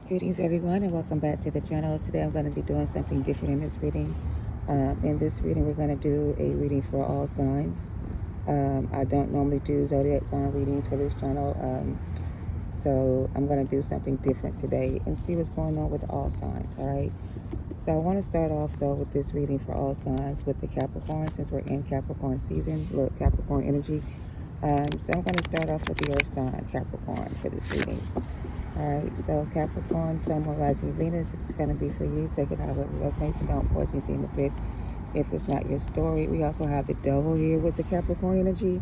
Greetings everyone and welcome back to the channel. Today I'm going to be doing something different in this reading. In this reading we're going to do a reading for all signs. I don't normally do zodiac sign readings for this channel, so I'm going to do something different today and see what's going on with all signs. Alright, so I want to start off though with this reading for all signs with the Capricorn, since we're in Capricorn season. Look, Capricorn energy. So I'm going to start off with the earth sign Capricorn for this reading. Alright, so Capricorn, Sun, Moon, Rising, Venus, this is going to be for you. Take it how it resonates and don't force anything to fit if it's not your story. We also have the devil here with the Capricorn energy.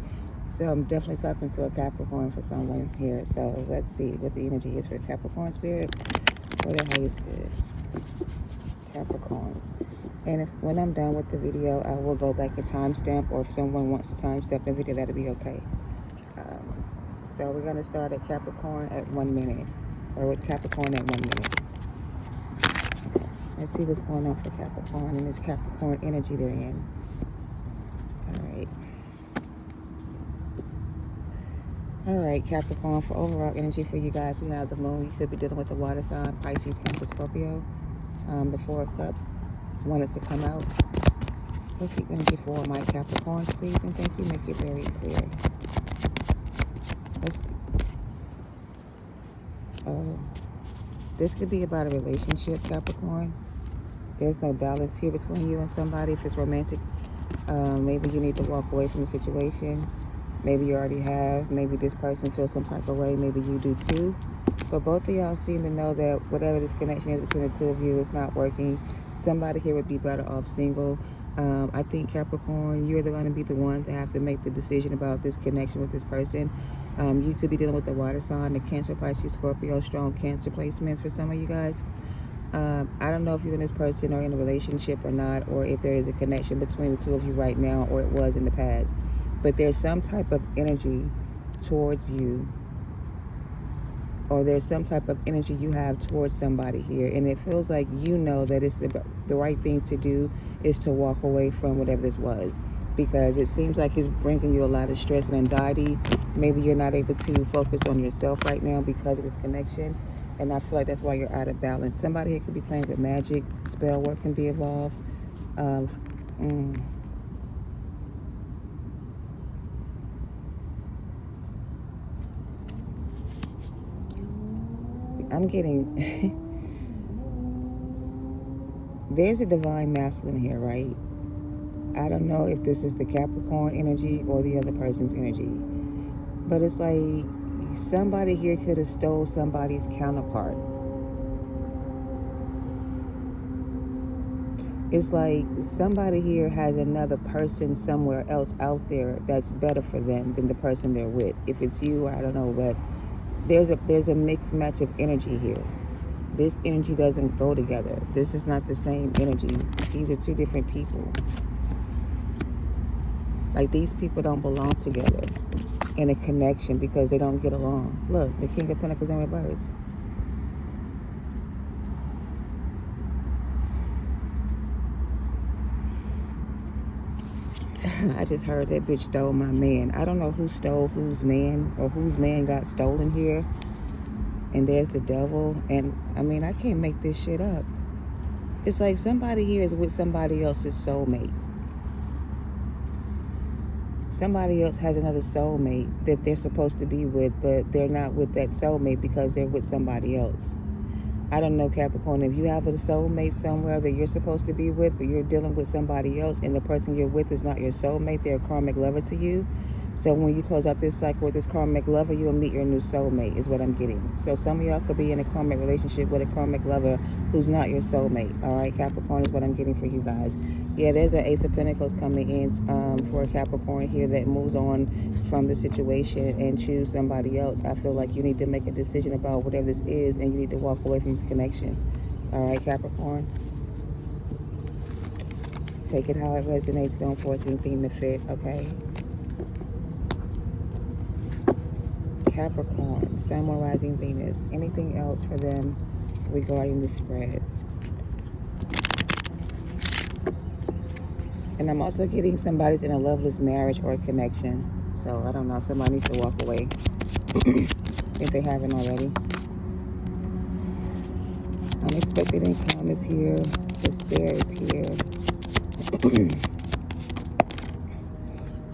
So I'm definitely talking to a Capricorn for someone here. So let's see what the energy is for the Capricorn spirit. What the hell is good? Capricorns. And when I'm done with the video, I will go back and timestamp, or if someone wants to timestamp the video, that'll be okay. So we're going to start at Capricorn at 1 minute, or with Capricorn at 1 minute. Okay. Let's see what's going on for Capricorn and this Capricorn energy they're in. Alright. Alright, Capricorn, for overall energy for you guys, we have the moon. You could be dealing with the water sign, Pisces, Cancer, Scorpio. The Four of Cups wanted to come out. What's the energy for my Capricorns, please? And thank you. Make it very clear. This could be about a relationship, Capricorn. There's no balance here between you and somebody. If it's romantic, maybe you need to walk away from the situation. Maybe you already have. Maybe this person feels some type of way. Maybe you do too. But both of y'all seem to know that whatever this connection is between the two of you, it's not working. Somebody here would be better off single. I think, Capricorn, you're going to be the one to have to make the decision about this connection with this person. You could be dealing with the water sign, the Cancer, Pisces, Scorpio, strong Cancer placements for some of you guys. I don't know if you and this person are in a relationship or not, or if there is a connection between the two of you right now, or it was in the past. But there's some type of energy towards you, or there's some type of energy you have towards somebody here, and it feels like you know that it's the right thing to do is to walk away from whatever this was, because it seems like it's bringing you a lot of stress and anxiety. Maybe you're not able to focus on yourself right now because of this connection, and I feel like that's why you're out of balance. Somebody here could be playing with magic, spell work can be involved. I'm getting there's a divine masculine here, right? I don't know if this is the Capricorn energy or the other person's energy, but it's like somebody here could have stole somebody's counterpart. It's like somebody here has another person somewhere else out there that's better for them than the person they're with. If it's you, I don't know, but there's a mixed match of energy here. This energy doesn't go together. This is not the same energy. These are two different people. Like, these people don't belong together in a connection because they don't get along. Look, the King of Pentacles in reverse. I just heard that bitch stole my man. I don't know who stole whose man, or whose man got stolen here. And there's the devil. And I mean, I can't make this shit up. It's like somebody here is with somebody else's soulmate. Somebody else has another soulmate that they're supposed to be with, but they're not with that soulmate because they're with somebody else. I don't know, Capricorn, if you have a soulmate somewhere that you're supposed to be with, but you're dealing with somebody else, and the person you're with is not your soulmate, they're a karmic lover to you. So when you close out this cycle with this karmic lover, you'll meet your new soulmate, is what I'm getting. So some of y'all could be in a karmic relationship with a karmic lover who's not your soulmate. All right, Capricorn, is what I'm getting for you guys. Yeah, there's an Ace of Pentacles coming in for a Capricorn here that moves on from the situation and choose somebody else. I feel like you need to make a decision about whatever this is, and you need to walk away from this connection. All right, Capricorn. Take it how it resonates. Don't force anything to fit, okay? Capricorn, Sun, Moon, Rising, Venus. Anything else for them regarding the spread? And I'm also getting somebody's in a loveless marriage or a connection. So I don't know, somebody needs to walk away if they haven't already. Unexpected income is here. Despair is here.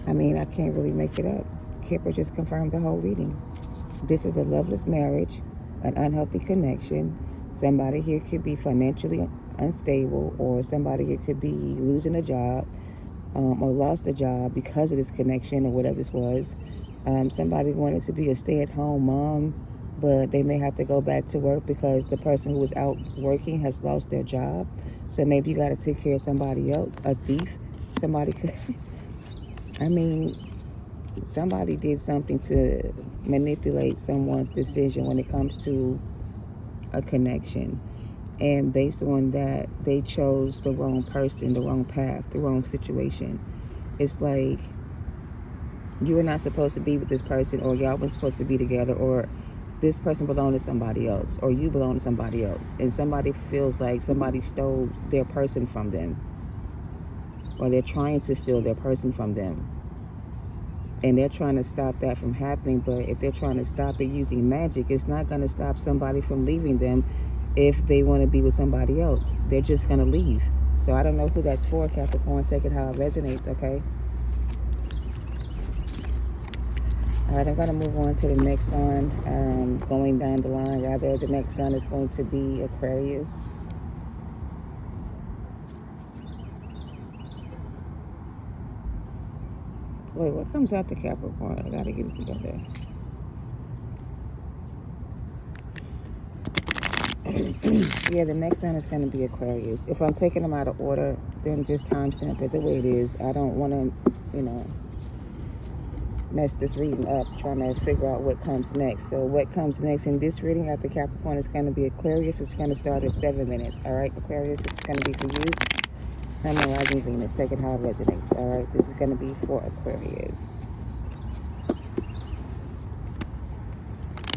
I mean, I can't really make it up. Kipper just confirmed the whole reading. This is a loveless marriage, an unhealthy connection. Somebody here could be financially unstable, or somebody here could be losing a job, or lost a job because of this connection or whatever this was. Somebody wanted to be a stay-at-home mom, but they may have to go back to work because the person who was out working has lost their job. So maybe you got to take care of somebody else, a thief. Somebody could, I mean, somebody did something to manipulate someone's decision when it comes to a connection. And based on that, they chose the wrong person, the wrong path, the wrong situation. It's like you were not supposed to be with this person, or y'all weren't supposed to be together, or this person belonged to somebody else, or you belong to somebody else. And somebody feels like somebody stole their person from them, or they're trying to steal their person from them. And they're trying to stop that from happening. But if they're trying to stop it using magic, it's not going to stop somebody from leaving them. If they want to be with somebody else, they're just going to leave. So I don't know who that's for, Capricorn. Take it how it resonates, okay? All right, I'm going to move on to the next sign. Going down the line, rather, the next sign is going to be Aquarius. Wait, what comes after Capricorn? I got to get it together. Yeah, the next sign is going to be Aquarius. If I'm taking them out of order, then just timestamp it the way it is. I don't want to, mess this reading up trying to figure out what comes next. So what comes next in this reading after Capricorn is going to be Aquarius. It's going to start at 7 minutes. All right, Aquarius, this is going to be for you. Sun, Moon, Rising, Venus. Take it how it resonates. All right, this is going to be for Aquarius.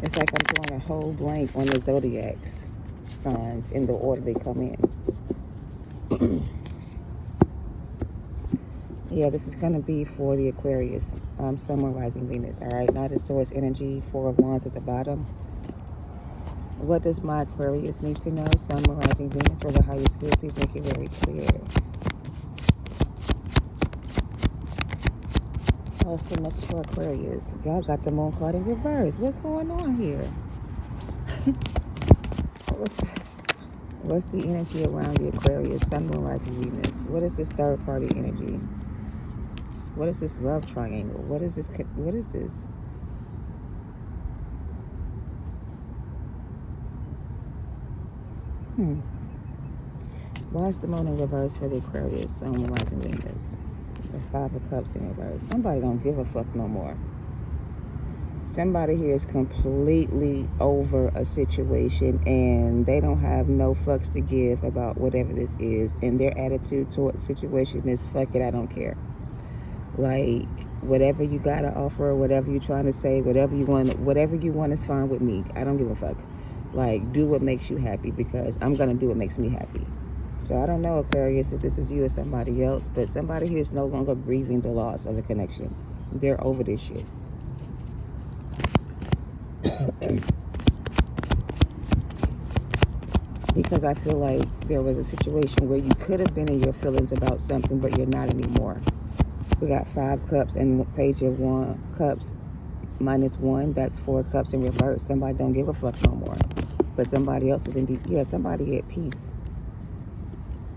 It's like I'm drawing a whole blank on the zodiacs signs in the order they come in. Yeah, this is going to be for the Aquarius, Sun, Moon, Rising, Venus. All right, Knight of Swords energy, 4 of Wands at the bottom. What does my Aquarius need to know? Sun, Moon, Rising, Venus, for the highest good, please make it very clear. What's the message for Aquarius? Y'all got the Moon card in reverse. What's going on here? What's the energy around the Aquarius, Sun, Moon, Rising, Venus? What is this third party energy? What is this love triangle? What is this? What is this? Why is the Moon in reverse for the Aquarius, Sun, Moon, Rising, Venus? The 5 of Cups in reverse. Somebody don't give a fuck no more. Somebody here is completely over a situation and they don't have no fucks to give about whatever this is. And their attitude toward the situation is, fuck it, I don't care. Like, whatever you got to offer, whatever you're trying to say, whatever you want is fine with me. I don't give a fuck. Like, do what makes you happy, because I'm going to do what makes me happy. So I don't know, Aquarius, if this is you or somebody else, but somebody here is no longer grieving the loss of a connection. They're over this shit. Because I feel like there was a situation where you could have been in your feelings about something, but you're not anymore. We got 5 cups and Page of Cups -1. That's 4 cups in reverse. Somebody don't give a fuck no more. But somebody else is indeed, somebody at peace.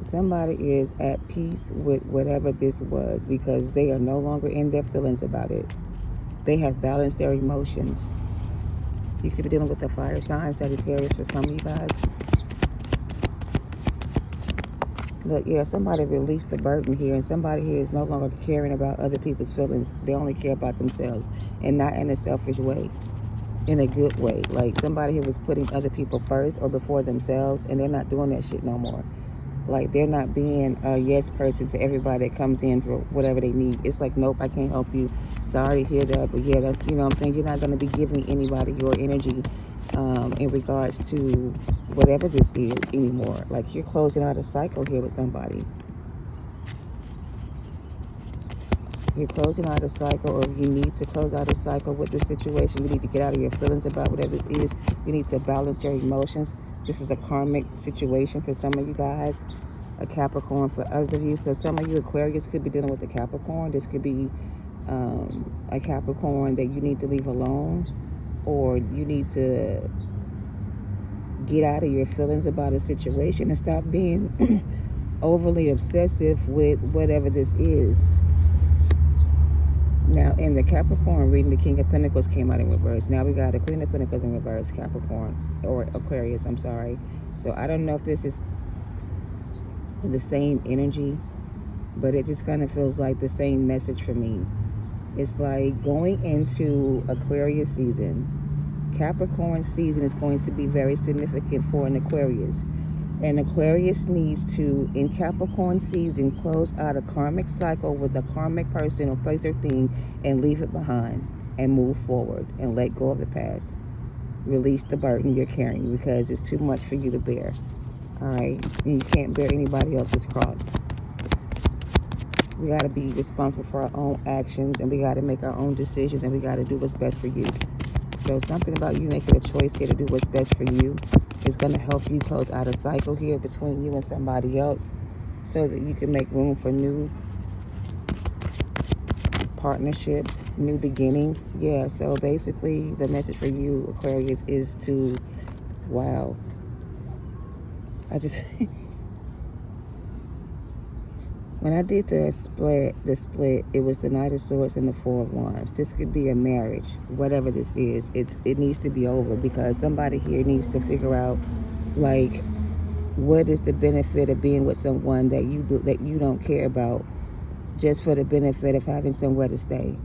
Somebody is at peace with whatever this was, because they are no longer in their feelings about it. They have balanced their emotions. You could be dealing with a fire sign, Sagittarius, for some of you guys. But yeah, somebody released the burden here, and somebody here is no longer caring about other people's feelings. They only care about themselves, and not in a selfish way, in a good way. Like, somebody here was putting other people first or before themselves, and they're not doing that shit no more. Like, they're not being a yes person to everybody that comes in for whatever they need. It's like, nope, I can't help you. Sorry to hear that, but yeah, that's, you know what I'm saying? You're not going to be giving anybody your energy in regards to whatever this is anymore. Like, you're closing out a cycle here with somebody. You're closing out a cycle, or you need to close out a cycle with this situation. You need to get out of your feelings about whatever this is. You need to balance your emotions. This is a karmic situation for some of you guys. A Capricorn for others of you. So some of you Aquarius could be dealing with a Capricorn. This could be a Capricorn that you need to leave alone, or you need to get out of your feelings about a situation and stop being overly obsessive with whatever this is. Now, in the Capricorn reading, the King of Pentacles came out in reverse. Now we got the Queen of Pentacles in reverse, Capricorn, or Aquarius, I'm sorry. So I don't know if this is the same energy, but it just kind of feels like the same message for me. It's like going into Aquarius season. Capricorn season is going to be very significant for an Aquarius. And Aquarius needs to, in Capricorn season, close out a karmic cycle with a karmic person or place or thing and leave it behind and move forward and let go of the past. Release the burden you're carrying because it's too much for you to bear. All right? And you can't bear anybody else's cross. We got to be responsible for our own actions, and we got to make our own decisions, and we got to do what's best for you. So something about you making a choice here to do what's best for you is going to help you close out a cycle here between you and somebody else so that you can make room for new partnerships, new beginnings. Yeah, so basically the message for you, Aquarius, is to, wow. When I did the split, it was the Knight of Swords and the Four of Wands. This could be a marriage, whatever this is. It needs to be over because somebody here needs to figure out, like, what is the benefit of being with someone that you don't care about, just for the benefit of having somewhere to stay.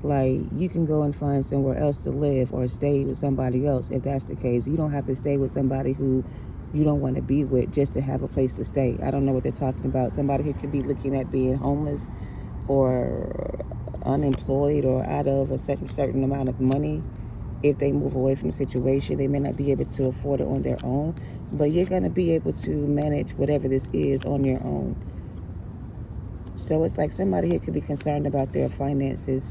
Like, you can go and find somewhere else to live or stay with somebody else if that's the case. You don't have to stay with somebody who you don't want to be with just to have a place to stay. I don't know what they're talking about. Somebody who could be looking at being homeless or unemployed or out of a certain amount of money. If they move away from the situation, they may not be able to afford it on their own, but you're going to be able to manage whatever this is on your own. So it's like somebody here could be concerned about their finances,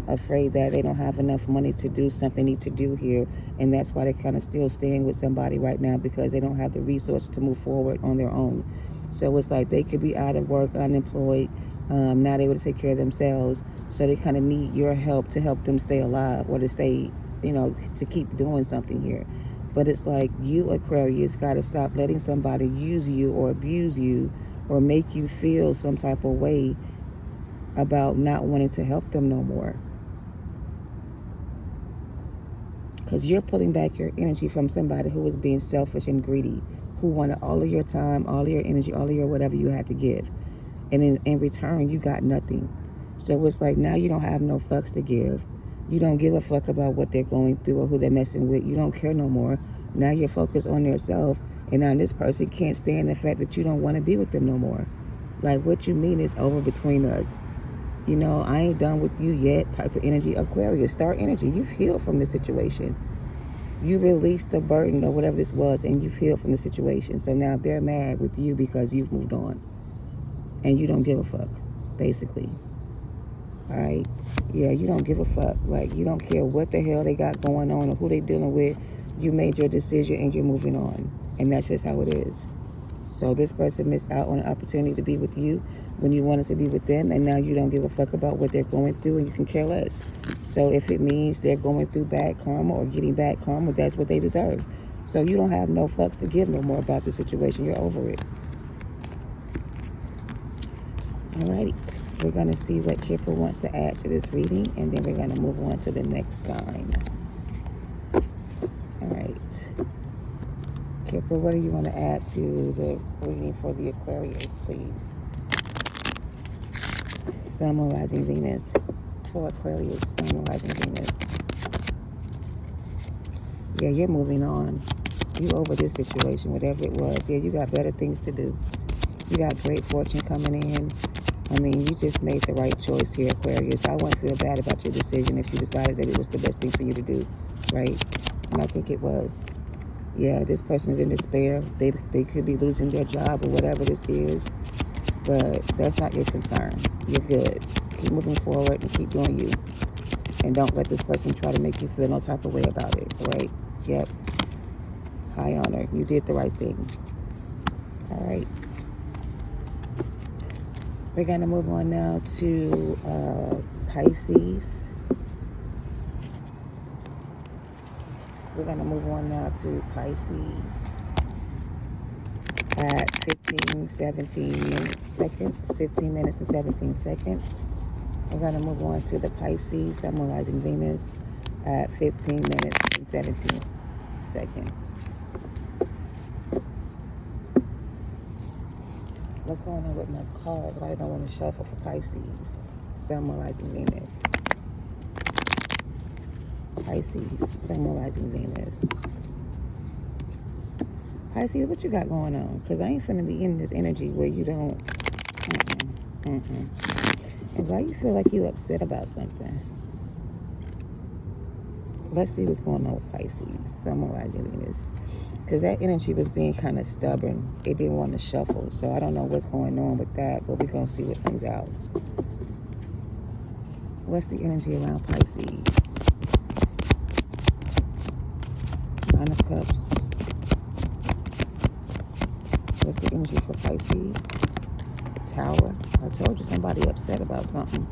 afraid that they don't have enough money to do something they need to do here, and that's why they're kind of still staying with somebody right now, because they don't have the resources to move forward on their own. So it's like they could be out of work, unemployed, not able to take care of themselves, so they kind of need your help to help them stay alive or to stay, to keep doing something here. But it's like you, Aquarius, got to stop letting somebody use you or abuse you or make you feel some type of way about not wanting to help them no more. Because you're pulling back your energy from somebody who was being selfish and greedy, who wanted all of your time, all of your energy, all of your whatever you had to give. And in return, you got nothing. So it's like now you don't have no fucks to give. You don't give a fuck about what they're going through or who they're messing with. You don't care no more. Now you're focused on yourself. And now this person can't stand the fact that you don't want to be with them no more. Like, what you mean is over between us. I ain't done with you yet type of energy. Aquarius, star energy. You've healed from this situation. You released the burden or whatever this was, and you've healed from the situation. So now they're mad with you because you've moved on. And you don't give a fuck, basically. All right? Yeah, you don't give a fuck. Like, you don't care what the hell they got going on or who they dealing with. You made your decision and you're moving on. And that's just how it is. So this person missed out on an opportunity to be with you when you wanted to be with them, and now you don't give a fuck about what they're going through, and you can care less. So if it means they're going through bad karma or getting bad karma, that's what they deserve. So you don't have no fucks to give no more about the situation. You're over it. All right. We're going to see what Kipper wants to add to this reading, and then we're going to move on to the next sign. All right. Kipper, what do you want to add to the reading for the Aquarius, please? Sun, Moon, Rising, Venus. For Aquarius, Sun, Moon, Rising, Venus. Yeah, you're moving on. You over this situation, whatever it was. Yeah, you got better things to do. You got great fortune coming in. I mean, you just made the right choice here, Aquarius. I wouldn't feel bad about your decision if you decided that it was the best thing for you to do, right? And I think it was. Yeah, this person is in despair. They could be losing their job or whatever this is, but that's not your concern. You're good. Keep moving forward and keep doing you. And don't let this person try to make you feel no type of way about it, all right? Yep. High honor. You did the right thing. All right. We're going to move on now to Pisces. We're going to move on now to Pisces at 15 minutes and 17 seconds. We're going to move on to the Pisces, symbolizing Venus, at 15 minutes and 17 seconds. What's going on with my cards? Why don't want to shuffle for Pisces, symbolizing Venus? Pisces, symbolizing Venus. Pisces, what you got going on? Because I ain't finna be in this energy where you don't... And why you feel like you upset about something? Let's see what's going on with Pisces, symbolizing Venus. Because that energy was being kind of stubborn. It didn't want to shuffle. So I don't know what's going on with that, but we're going to see what comes out. What's the energy around Pisces? Nine of Cups. What's the energy for Pisces? Tower. I told you somebody upset about something.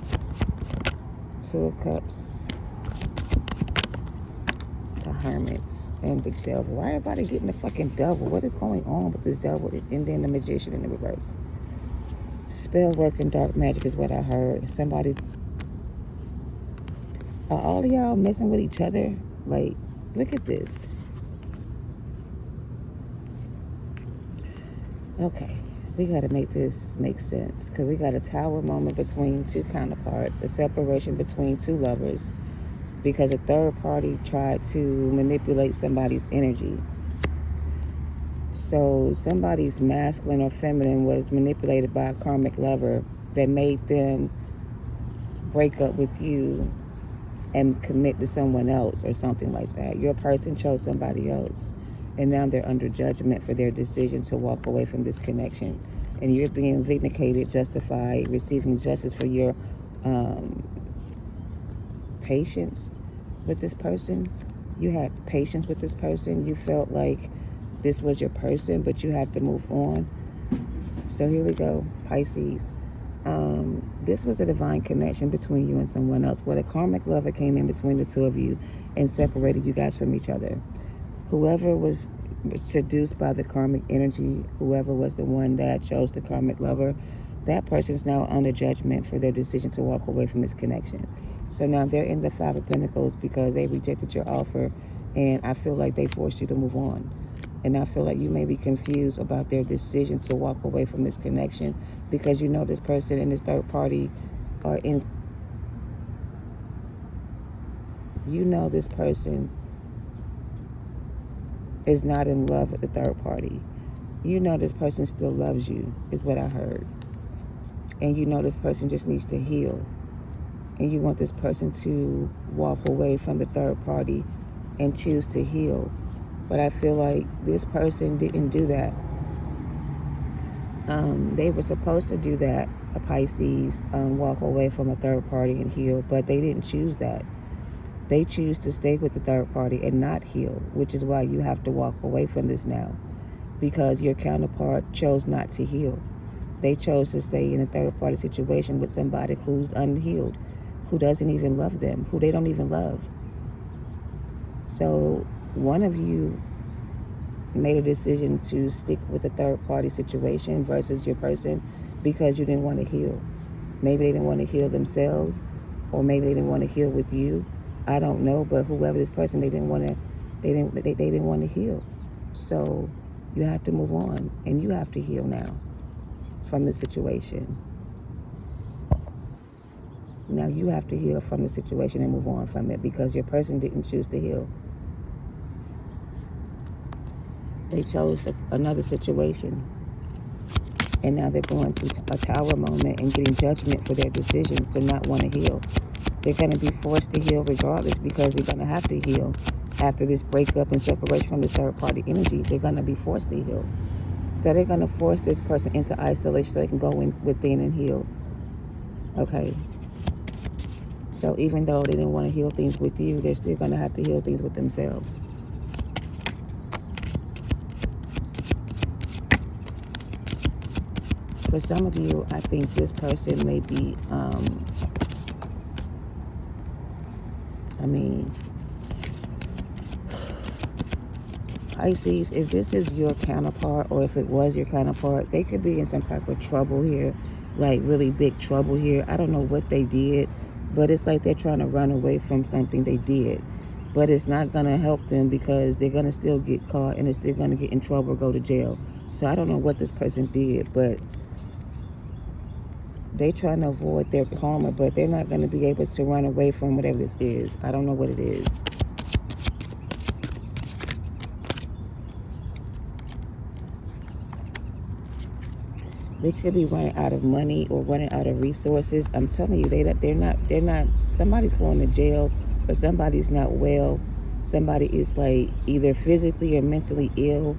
Two of Cups. The Hermit. And the Devil. Why everybody getting the fucking Devil? What is going on with this Devil? And then the Magician in the reverse. Spell work and dark magic is what I heard. Somebody... Are all of y'all messing with each other? Like, look at this. Okay, we got to make this make sense, because we got a tower moment between two counterparts, a separation between two lovers, because a third party tried to manipulate somebody's energy. So somebody's masculine or feminine was manipulated by a karmic lover that made them break up with you and commit to someone else or something like that. Your person chose somebody else, and now they're under judgment for their decision to walk away from this connection. And you're being vindicated, justified, receiving justice for your patience with this person. You had patience with this person. You felt like this was your person, but you have to move on. So here we go, Pisces. This was a divine connection between you and someone else, where the karmic lover came in between the two of you and separated you guys from each other. Whoever was seduced by the karmic energy, whoever was the one that chose the karmic lover, that person is now under judgment for their decision to walk away from this connection. So now they're in the Five of Pentacles because they rejected your offer, and I feel like they forced you to move on. And I feel like you may be confused about their decision to walk away from this connection, because you know this person and this third party are in... You know this person is not in love with the third party. You know this person still loves you, is what I heard. And you know this person just needs to heal. And you want this person to walk away from the third party and choose to heal. But I feel like this person didn't do that. They were supposed to do that, a Pisces, walk away from a third party and heal, but they didn't choose that. They choose to stay with the third party and not heal, which is why you have to walk away from this now, because your counterpart chose not to heal. They chose to stay in a third party situation with somebody who's unhealed, who doesn't even love them, who they don't even love. So one of you made a decision to stick with a third party situation versus your person because you didn't want to heal. Maybe they didn't want to heal themselves, or maybe they didn't want to heal with you. I don't know, but whoever this person, they didn't want to heal. So you have to move on, and you have to heal now from the situation. Now you have to heal from the situation and move on from it, because your person didn't choose to heal. They chose another situation, and now they're going through a tower moment and getting judgment for their decision to not want to heal. They're going to be forced to heal regardless, because they're going to have to heal after this breakup and separation from this third party energy. They're going to be forced to heal. So they're going to force this person into isolation so they can go in within and heal. Okay. So even though they didn't want to heal things with you, they're still going to have to heal things with themselves. For some of you, I think this person may be, Pisces, if this is your counterpart, or if it was your counterpart, they could be in some type of trouble here, like really big trouble here. I don't know what they did, but it's like they're trying to run away from something they did. But it's not going to help them, because they're going to still get caught and they're still going to get in trouble or go to jail. So I don't know what this person did, but they're trying to avoid their karma, but they're not going to be able to run away from whatever this is. I don't know what it is. They could be running out of money or running out of resources. I'm telling you, they're not, somebody's going to jail, or somebody's not well. Somebody is like either physically or mentally ill.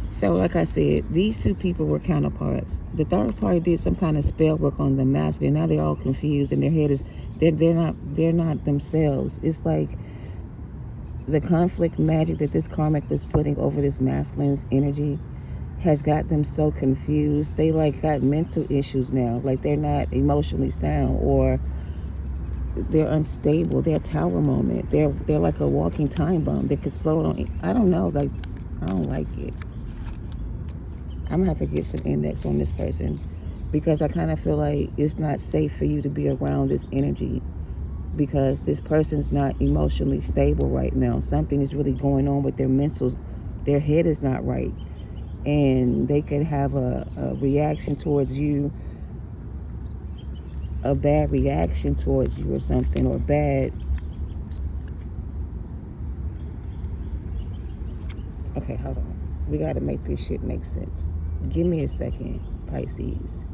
So like I said, these two people were counterparts. The third party did some kind of spell work on the masculine. Now they're all confused, and their head is, they're not themselves. It's like the conflict magic that this karmic was putting over this masculine's energy has got them so confused. They like got mental issues now. Like they're not emotionally sound, or they're unstable. They're a tower moment. They're like a walking time bomb that could explode on. I don't know. Like, I don't like it. I'm gonna have to get some index on this person, because I kind of feel like it's not safe for you to be around this energy, because this person's not emotionally stable right now. Something is really going on with their mental. Their head is not right, and they could have a reaction towards you, a bad reaction towards you or something, or bad. Okay, hold on. We got to make this shit make sense. Give me a second, Pisces.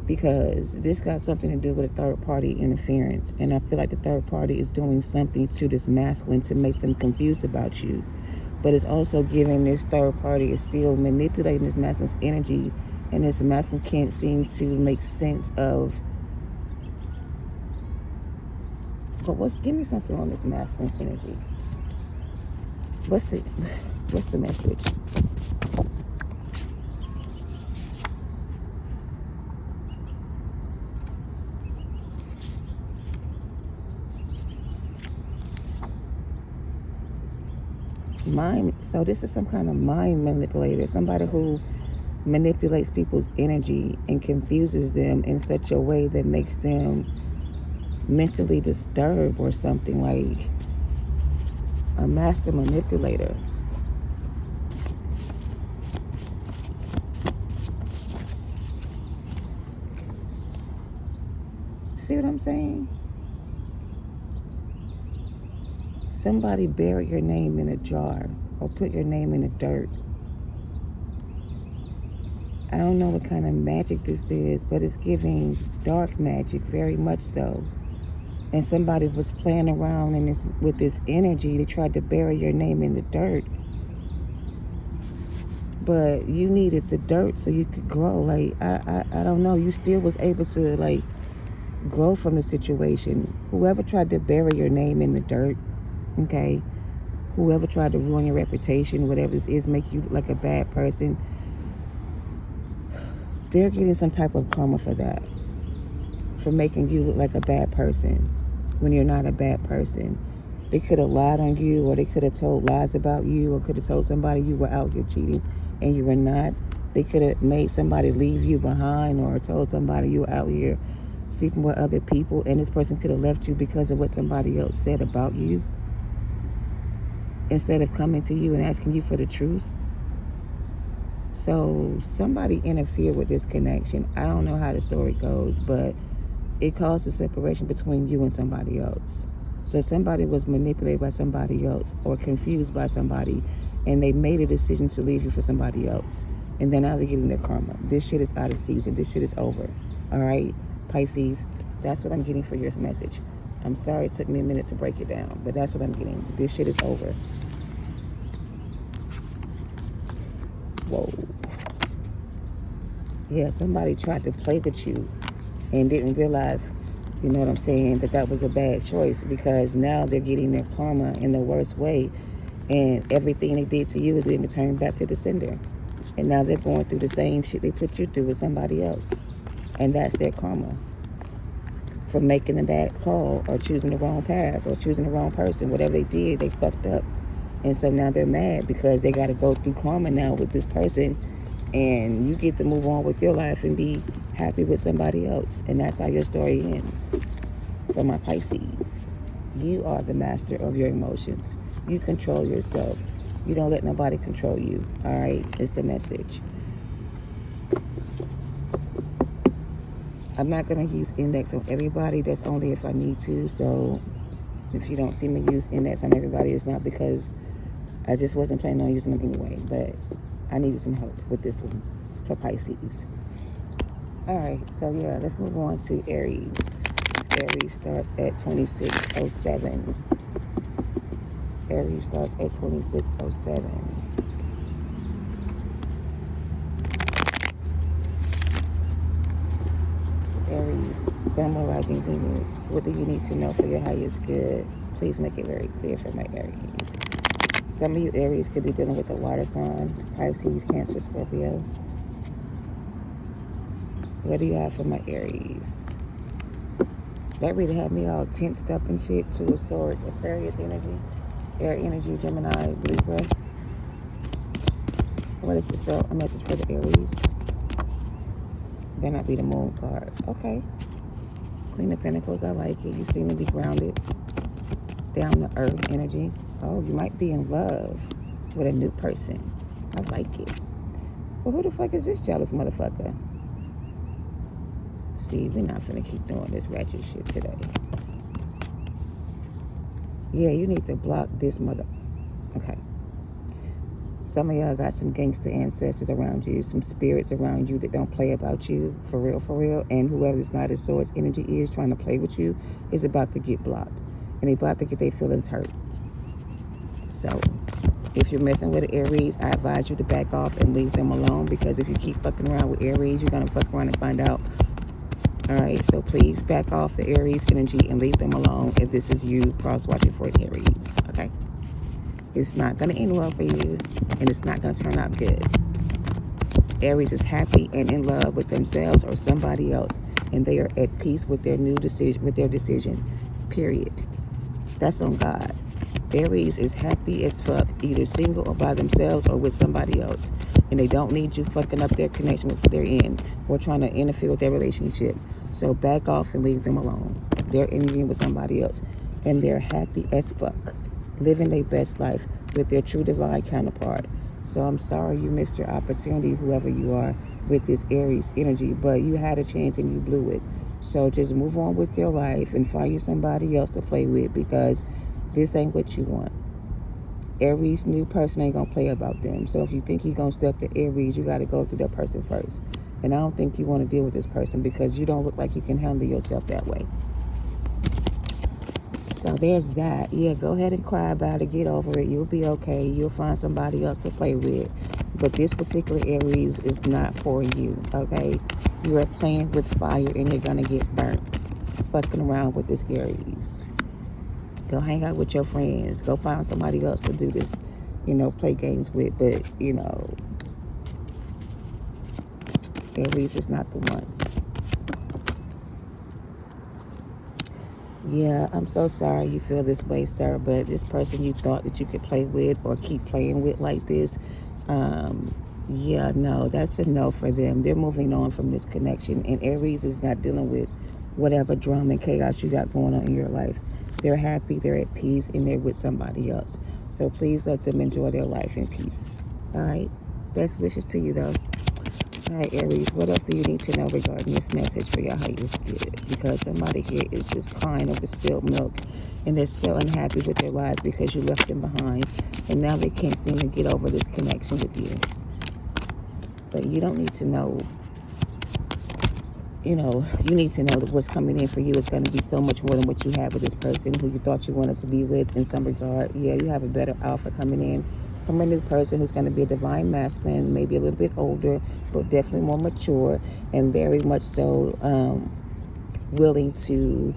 Because this got something to do with a third party interference. And I feel like the third party is doing something to this masculine to make them confused about you. But it's also giving this third party, is still manipulating this masculine's energy. And this masculine can't seem to make sense of. But give me something on this masculine's energy. What's the message? So this is some kind of mind manipulator, somebody who manipulates people's energy and confuses them in such a way that makes them mentally disturbed or something, like a master manipulator. See what I'm saying? Somebody bury your name in a jar or put your name in the dirt. I don't know what kind of magic this is, but it's giving dark magic, very much so. And somebody was playing around with this energy. They tried to bury your name in the dirt. But you needed the dirt so you could grow. Like, I don't know. You still was able to, like, grow from the situation. Whoever tried to bury your name in the dirt, okay, whoever tried to ruin your reputation, whatever this is, make you look like a bad person, they're getting some type of karma for that, for making you look like a bad person when you're not a bad person. They could have lied on you, or they could have told lies about you, or could have told somebody you were out here cheating and you were not. They could have made somebody leave you behind, or told somebody you were out here sleeping with other people, and this person could have left you because of what somebody else said about you, instead of coming to you and asking you for the truth. So somebody interfered with this connection. I don't know how the story goes, but it caused a separation between you and somebody else. So somebody was manipulated by somebody else, or confused by somebody, and they made a decision to leave you for somebody else. And then now they're getting their karma. This shit is out of season. This shit is over. All right, Pisces, that's what I'm getting for your message. I'm sorry it took me a minute to break it down, but that's what I'm getting. This shit is over. Whoa. Yeah, somebody tried to play with you and didn't realize, you know what I'm saying, that was a bad choice, because now they're getting their karma in the worst way, and everything they did to you is going to turn back to the sender. And now they're going through the same shit they put you through with somebody else. And that's their karma for making a bad call or choosing the wrong path or choosing the wrong person. Whatever they did, they fucked up. And so now they're mad because they got to go through karma now with this person, and you get to move on with your life and be happy with somebody else. And that's how your story ends. For my Pisces, you are the master of your emotions. You control yourself. You don't let nobody control you. All right, it's the message. I'm not going to use index on everybody. That's only if I need to. So if you don't see me use index on everybody, it's not because I just wasn't planning on using them anyway. But I needed some help with this one for Pisces. All right, so yeah, let's move on to Aries. Aries starts at 2607. Aries starts at 2607. Aries, Sun, Moon, Rising, Venus. What do you need to know for your highest good? Please make it very clear for my Aries. Some of you Aries could be dealing with a water sign, Pisces, Cancer, Scorpio. What do you have for my Aries? That really had me all tensed up and shit. Two of Swords, Aquarius energy, air energy, Gemini, Libra. What is this? A message for the Aries? Better not be the Moon card. Okay. Queen of Pentacles, I like it. You seem to be grounded. Down to earth energy. Oh, you might be in love with a new person. I like it. Well, who the fuck is this jealous motherfucker? See, we're not finna keep doing this ratchet shit today. Yeah, you need to block this mother. Okay. Some of y'all got some gangster ancestors around you, some spirits around you that don't play about you, for real, for real. And whoever this Knight of Swords energy is trying to play with you is about to get blocked. And they about to get their feelings hurt. So, if you're messing with an Aries, I advise you to back off and leave them alone, because if you keep fucking around with Aries, you're going to fuck around and find out. Alright, so please back off the Aries energy and leave them alone if this is you cross-watching for an Aries, okay? It's not going to end well for you, and it's not going to turn out good. Aries is happy and in love with themselves or somebody else, and they are at peace with their new decision, period. That's on God. Aries is happy as fuck, either single or by themselves or with somebody else, and they don't need you fucking up their connection with their end or trying to interfere with their relationship. So back off and leave them alone. They're interviewing with somebody else, and they're happy as fuck, living their best life with their true divine counterpart. So I'm sorry you missed your opportunity, whoever you are, with this Aries energy, but you had a chance and you blew it. So just move on with your life and find you somebody else to play with, because this ain't what you want. Aries new person ain't gonna play about them. So if you think you're gonna step to Aries, you gotta go through that person first. And I don't think you want to deal with this person because you don't look like you can handle yourself that way. So there's that. Yeah, go ahead and cry about it. Get over it. You'll be okay. You'll find somebody else to play with. But this particular Aries is not for you, okay? You are playing with fire and you're going to get burnt fucking around with this Aries. Go hang out with your friends. Go find somebody else to do this, play games with. But, Aries is not the one. Yeah, I'm so sorry you feel this way, sir, but this person you thought that you could play with or keep playing with like this, yeah, no, that's a no for them. They're moving on from this connection, and Aries is not dealing with whatever drama and chaos you got going on in your life. They're happy, they're at peace, and they're with somebody else. So please let them enjoy their life in peace. All right? Best wishes to you, though. All right, Aries, what else do you need to know regarding this message for your highest good? Because somebody here is just crying over spilled milk, and they're so unhappy with their lives because you left them behind, and now they can't seem to get over this connection with you. But you don't need to know, you need to know that what's coming in for you is going to be so much more than what you had with this person who you thought you wanted to be with in some regard. Yeah, you have a better offer coming in from a new person who's going to be a divine masculine, maybe a little bit older, but definitely more mature, and very much so willing to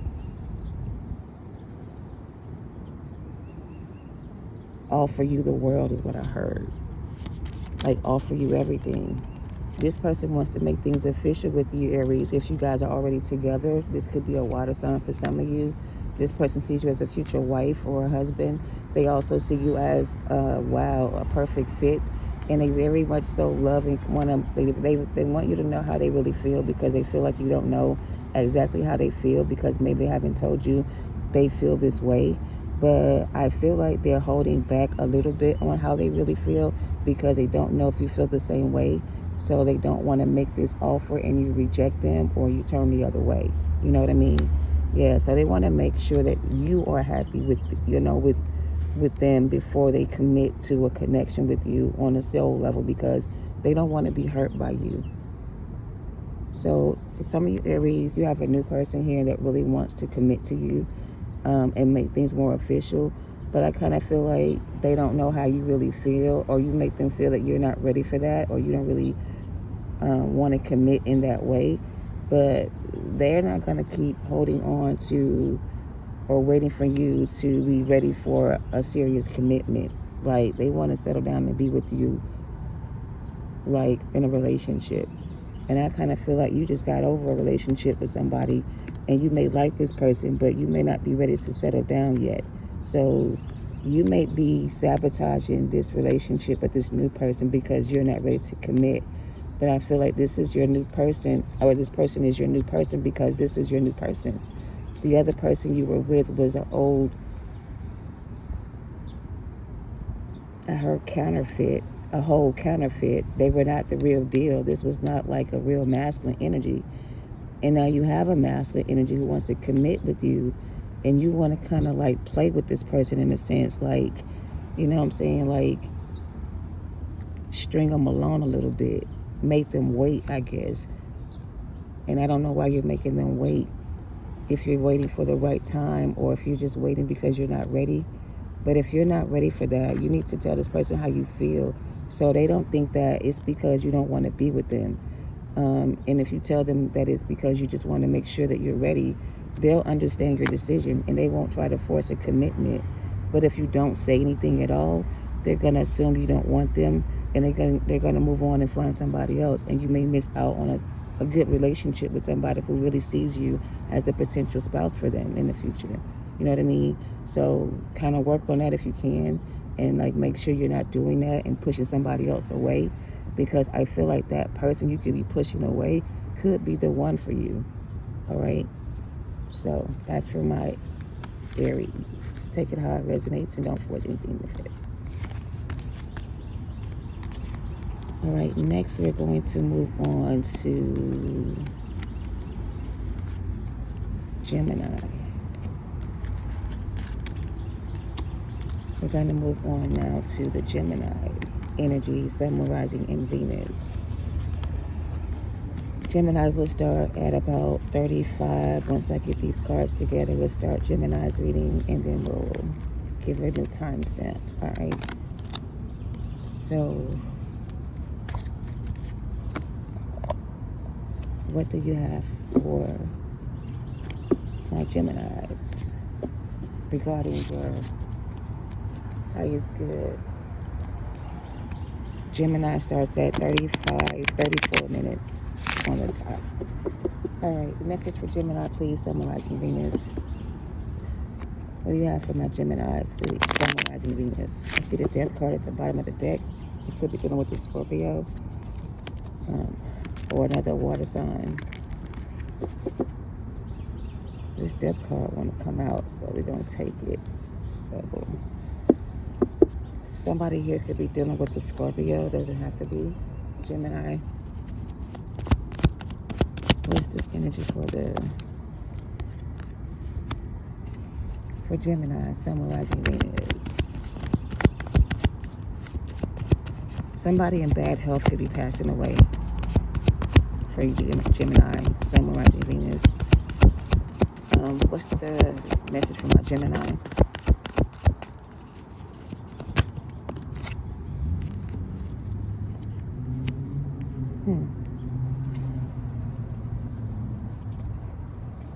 offer you the world, is what I heard. Like, offer you everything. This person wants to make things official with you, Aries. If you guys are already together, this could be a water sign for some of you. This person sees you as a future wife or a husband. They also see you as, wow, a perfect fit. And they very much so love and want to, they want you to know how they really feel, because they feel like you don't know exactly how they feel, because maybe they haven't told you they feel this way. But I feel like they're holding back a little bit on how they really feel, because they don't know if you feel the same way. So they don't want to make this offer and you reject them, or you turn the other way. You know what I mean? Yeah, so they want to make sure that you are happy with, with them before they commit to a connection with you on a soul level, because they don't want to be hurt by you. So for some of you Aries, you have a new person here that really wants to commit to you, and make things more official. But I kind of feel like they don't know how you really feel, or you make them feel that you're not ready for that, or you don't really want to commit in that way. But they're not going to keep holding on to or waiting for you to be ready for a serious commitment. Like, they want to settle down and be with you, like, in a relationship. And I kind of feel like you just got over a relationship with somebody, and you may like this person, but you may not be ready to settle down yet. So you may be sabotaging this relationship with this new person because you're not ready to commit. But I feel like this is your new person, or this person is your new person, because this is your new person. The other person you were with was an old, I heard counterfeit, a whole counterfeit. They were not the real deal. This was not like a real masculine energy. And now you have a masculine energy who wants to commit with you, and you want to kind of like play with this person in a sense, like, you know what I'm saying, like string them along a little bit, make them wait, I guess. And I don't know why you're making them wait, if you're waiting for the right time, or if you're just waiting because you're not ready. But if you're not ready for that, you need to tell this person how you feel, so they don't think that it's because you don't want to be with them. And if you tell them that it's because you just want to make sure that you're ready, they'll understand your decision, and they won't try to force a commitment. But if you don't say anything at all, they're going to assume you don't want them, and they're gonna move on and find somebody else, and you may miss out on a good relationship with somebody who really sees you as a potential spouse for them in the future. You know what I mean? So kind of work on that if you can, and like make sure you're not doing that and pushing somebody else away, because I feel like that person you could be pushing away could be the one for you. All right? So that's for my Aries. Take it how it resonates, and don't force anything with it. All right, next we're going to move on to Gemini. We're going to move on now to the Gemini energy, Sun, Rising, and Venus. Gemini will start at about 35. Once I get these cards together, we'll start Gemini's reading, and then we'll give her a new timestamp. All right. So, what do you have for my Geminis regarding your highest good? Gemini starts at 34 minutes on the dot. All right, the message for Gemini, please, summarizing Venus. What do you have for my Gemini, summarizing Venus? I see the Death card at the bottom of the deck. You could be dealing with the Scorpio, or another water sign. This Death card want to come out, so we're going to take it. So somebody here could be dealing with the Scorpio. Doesn't have to be Gemini. What's this energy for Gemini, summarizing Venus? Somebody in bad health could be passing away for you, Gemini, summarizing Venus. What's the message for my Gemini? Hmm.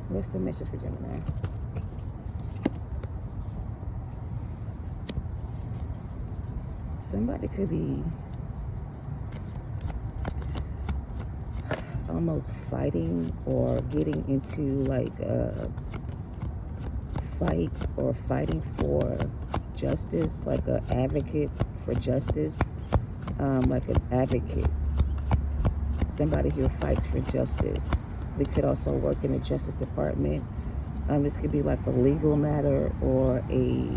What's the message for Gemini? Somebody could be almost fighting or getting into like a fight or fighting for justice, like an advocate for justice, like an advocate. Somebody here fights for justice. They could also work in the Justice Department. This could be like a legal matter or a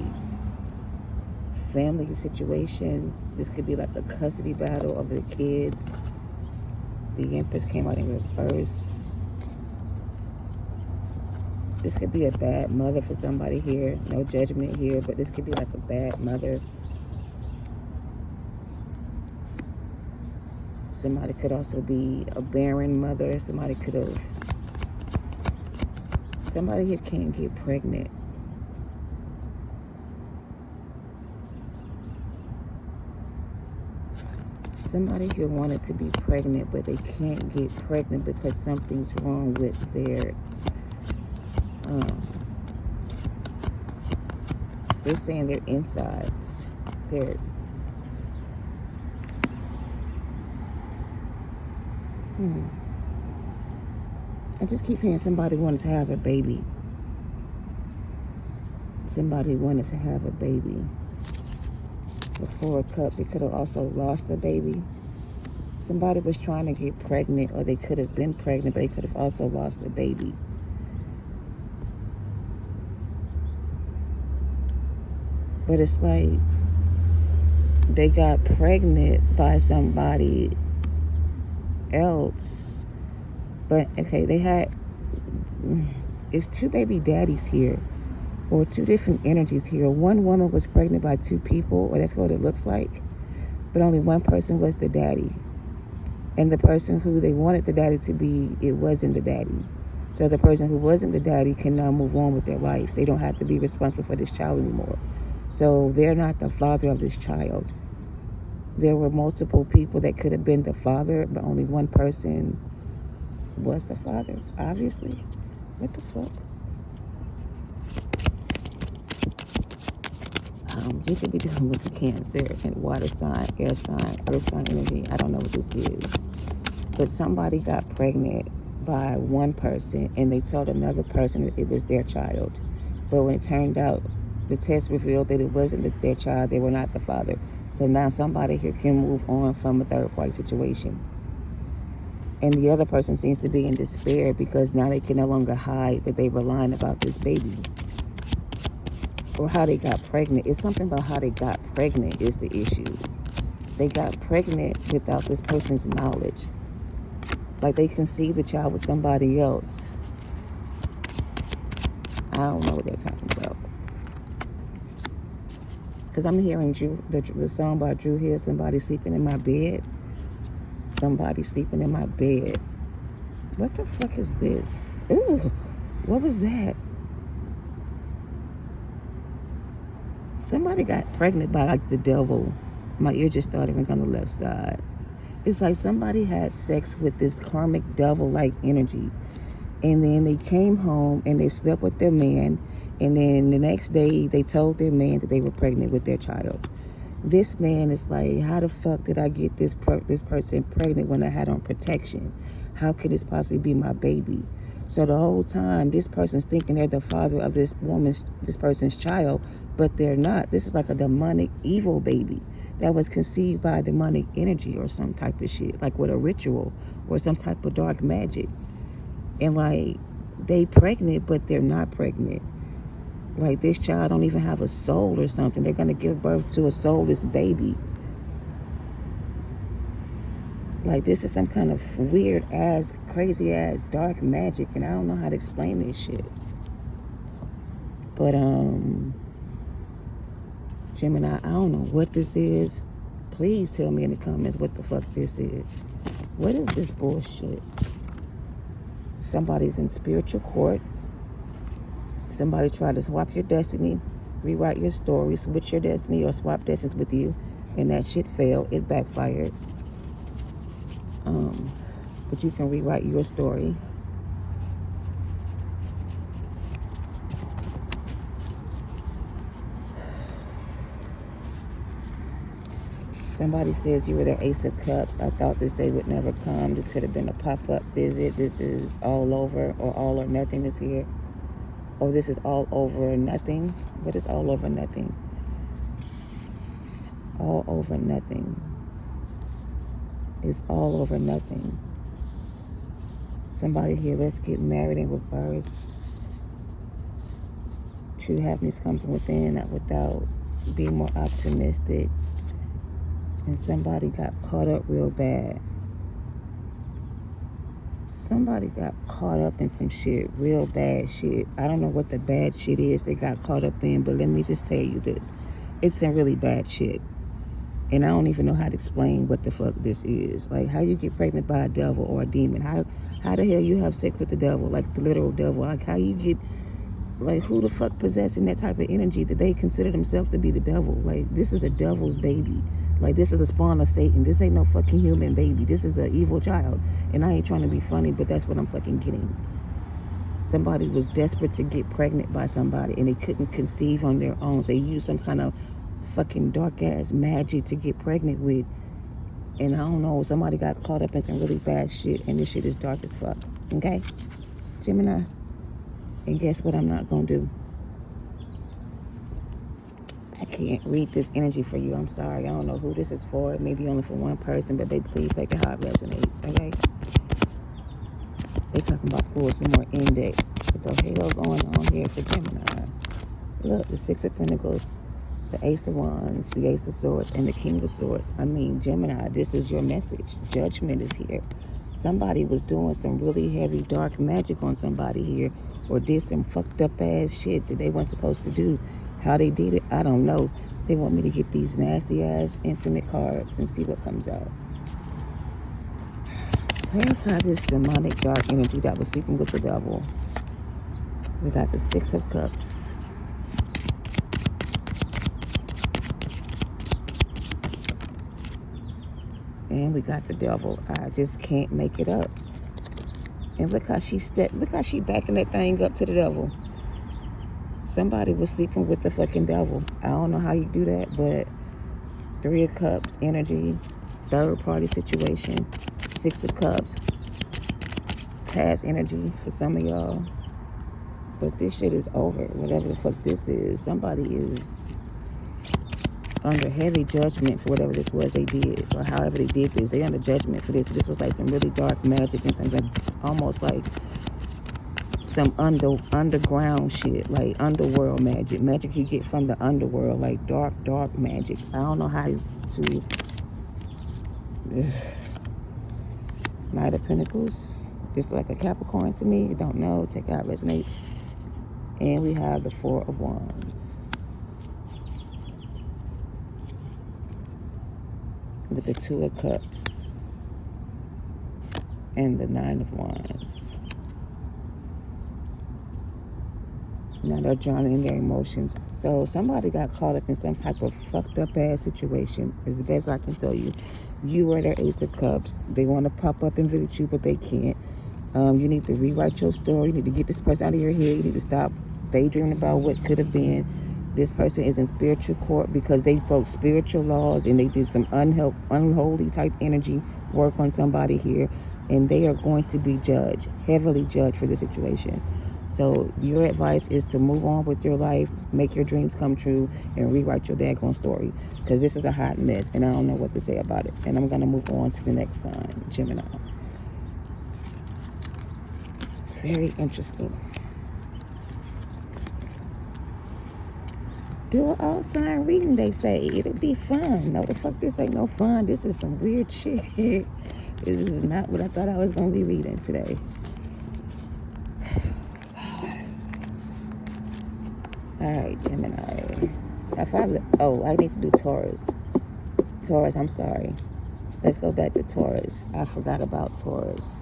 family situation. This could be like a custody battle of the kids. The Empress came out in reverse. This could be a bad mother for somebody here. No judgment here, but this could be like a bad mother. Somebody could also be a barren mother. Somebody here can't get pregnant. Somebody here wanted to be pregnant, but they can't get pregnant because something's wrong with their, they're saying their insides. I just keep hearing somebody wanted to have a baby. Somebody wanted to have a baby. The Four of Cups, it could have also lost the baby. Somebody was trying to get pregnant, or they could have been pregnant, but they could have also lost the baby. But it's like they got pregnant by somebody else. But okay, it's two baby daddies here, or two different energies here. One woman was pregnant by two people, or that's what it looks like, but only one person was the daddy. And the person who they wanted the daddy to be, it wasn't the daddy. So the person who wasn't the daddy can now move on with their life. They don't have to be responsible for this child anymore. So they're not the father of this child. There were multiple people that could have been the father, but only one person was the father, obviously. What the fuck? You could be dealing with the Cancer and water sign, air sign, earth sign energy. I don't know what this is. But somebody got pregnant by one person and they told another person that it was their child. But when it turned out, the test revealed that it wasn't their child, they were not the father. So now somebody here can move on from a third party situation. And the other person seems to be in despair because now they can no longer hide that they were lying about this baby. Or how they got pregnant. It's something about how they got pregnant is the issue. They got pregnant without this person's knowledge. Like they conceived the child with somebody else. I don't know what they're talking about. Because I'm hearing the song by Drew Hill, Somebody Sleeping in My Bed. Somebody sleeping in my bed. What the fuck is this? Ooh, what was that? Somebody got pregnant by like the devil. My ear just started ringing on the left side. It's like somebody had sex with this karmic devil-like energy. And then they came home and they slept with their man. And then the next day they told their man that they were pregnant with their child. This man is like, how the fuck did I get this person pregnant when I had on protection? How could this possibly be my baby? So the whole time, this person's thinking they're the father of this person's child, but they're not. This is like a demonic evil baby that was conceived by demonic energy or some type of shit, like with a ritual or some type of dark magic. And like, they pregnant, but they're not pregnant. Like this child don't even have a soul or something. They're gonna give birth to a soulless baby. Like this is some kind of weird ass, crazy ass dark magic, and I don't know how to explain this shit. But Gemini, I don't know what this is. Please tell me in the comments what the fuck this is. What is this bullshit? Somebody's in spiritual court. Somebody tried to swap your destiny, rewrite your story, switch your destiny, or swap destinies with you, and that shit failed. It backfired. But you can rewrite your story. Somebody says you were the Ace of Cups. I thought this day would never come. This could have been a pop-up visit. This is all over, or all or nothing is here. Oh, this is all over nothing. What is all over nothing? All over nothing. It's all over nothing. Somebody here, let's get married in reverse. True happiness comes from within, not without. Being more optimistic. And somebody got caught up real bad. Somebody got caught up in some shit, real bad shit. I don't know what the bad shit is they got caught up in, but let me just tell you this. It's some really bad shit. And I don't even know how to explain what the fuck this is. Like, how you get pregnant by a devil or a demon? How the hell you have sex with the devil, like the literal devil? Like, how you get, like, who the fuck possessing that type of energy that they consider themselves to be the devil? Like, this is a devil's baby. Like, this is a spawn of Satan. This ain't no fucking human baby. This is an evil child. And I ain't trying to be funny, but that's what I'm fucking getting. Somebody was desperate to get pregnant by somebody, and they couldn't conceive on their own. So they used some kind of fucking dark-ass magic to get pregnant with. And I don't know, somebody got caught up in some really bad shit, and this shit is dark as fuck. Okay? Gemini. And guess what I'm not going to do? I can't read this energy for you. I'm sorry. I don't know who this is for. Maybe only for one person, but baby, please take it how it resonates, okay? They talking about pulling some more index. What the hell going on here for Gemini? Look, the Six of Pentacles, the Ace of Wands, the Ace of Swords, and the King of Swords. I mean, Gemini, this is your message. Judgment is here. Somebody was doing some really heavy, dark magic on somebody here, or did some fucked up ass shit that they weren't supposed to do. How they did it, I don't know. They want me to get these nasty ass intimate cards and see what comes out. Clarify this demonic dark energy that was sleeping with the devil. We got the Six of Cups. And we got the devil. I just can't make it up. And look how she backing that thing up to the devil. Somebody was sleeping with the fucking devil. I don't know how you do that, but Three of Cups energy, third party situation, Six of Cups, past energy for some of y'all. But this shit is over. Whatever the fuck this is, somebody is under heavy judgment for whatever this was they did, or however they did this. They under judgment for this. This was like some really dark magic and something almost like some underground shit, like underworld magic you get from the underworld, like dark magic. I don't know how to Knight of Pentacles. It's like a Capricorn to me. I don't know. Take out resonates. And we have the Four of Wands with the Two of Cups and the Nine of Wands. Now they're drowning in their emotions. So somebody got caught up in some type of fucked up ass situation, is the best I can tell you. You were their Ace of Cups. They want to pop up and visit you, but they can't. You need to rewrite your story. You need to get this person out of your head. You need to stop daydreaming about what could have been. This person is in spiritual court because they broke spiritual laws and they did some unholy type energy work on somebody here. And they are going to be judged, heavily judged for this situation. So your advice is to move on with your life, make your dreams come true, and rewrite your daggone story. Because this is a hot mess, and I don't know what to say about it. And I'm going to move on to the next sign, Gemini. Very interesting. Do an all sign reading, they say. It'll be fun. No, the fuck, this ain't no fun. This is some weird shit. This is not what I thought I was going to be reading today. Alright, Gemini. I need to do Taurus. Taurus, I'm sorry. Let's go back to Taurus. I forgot about Taurus.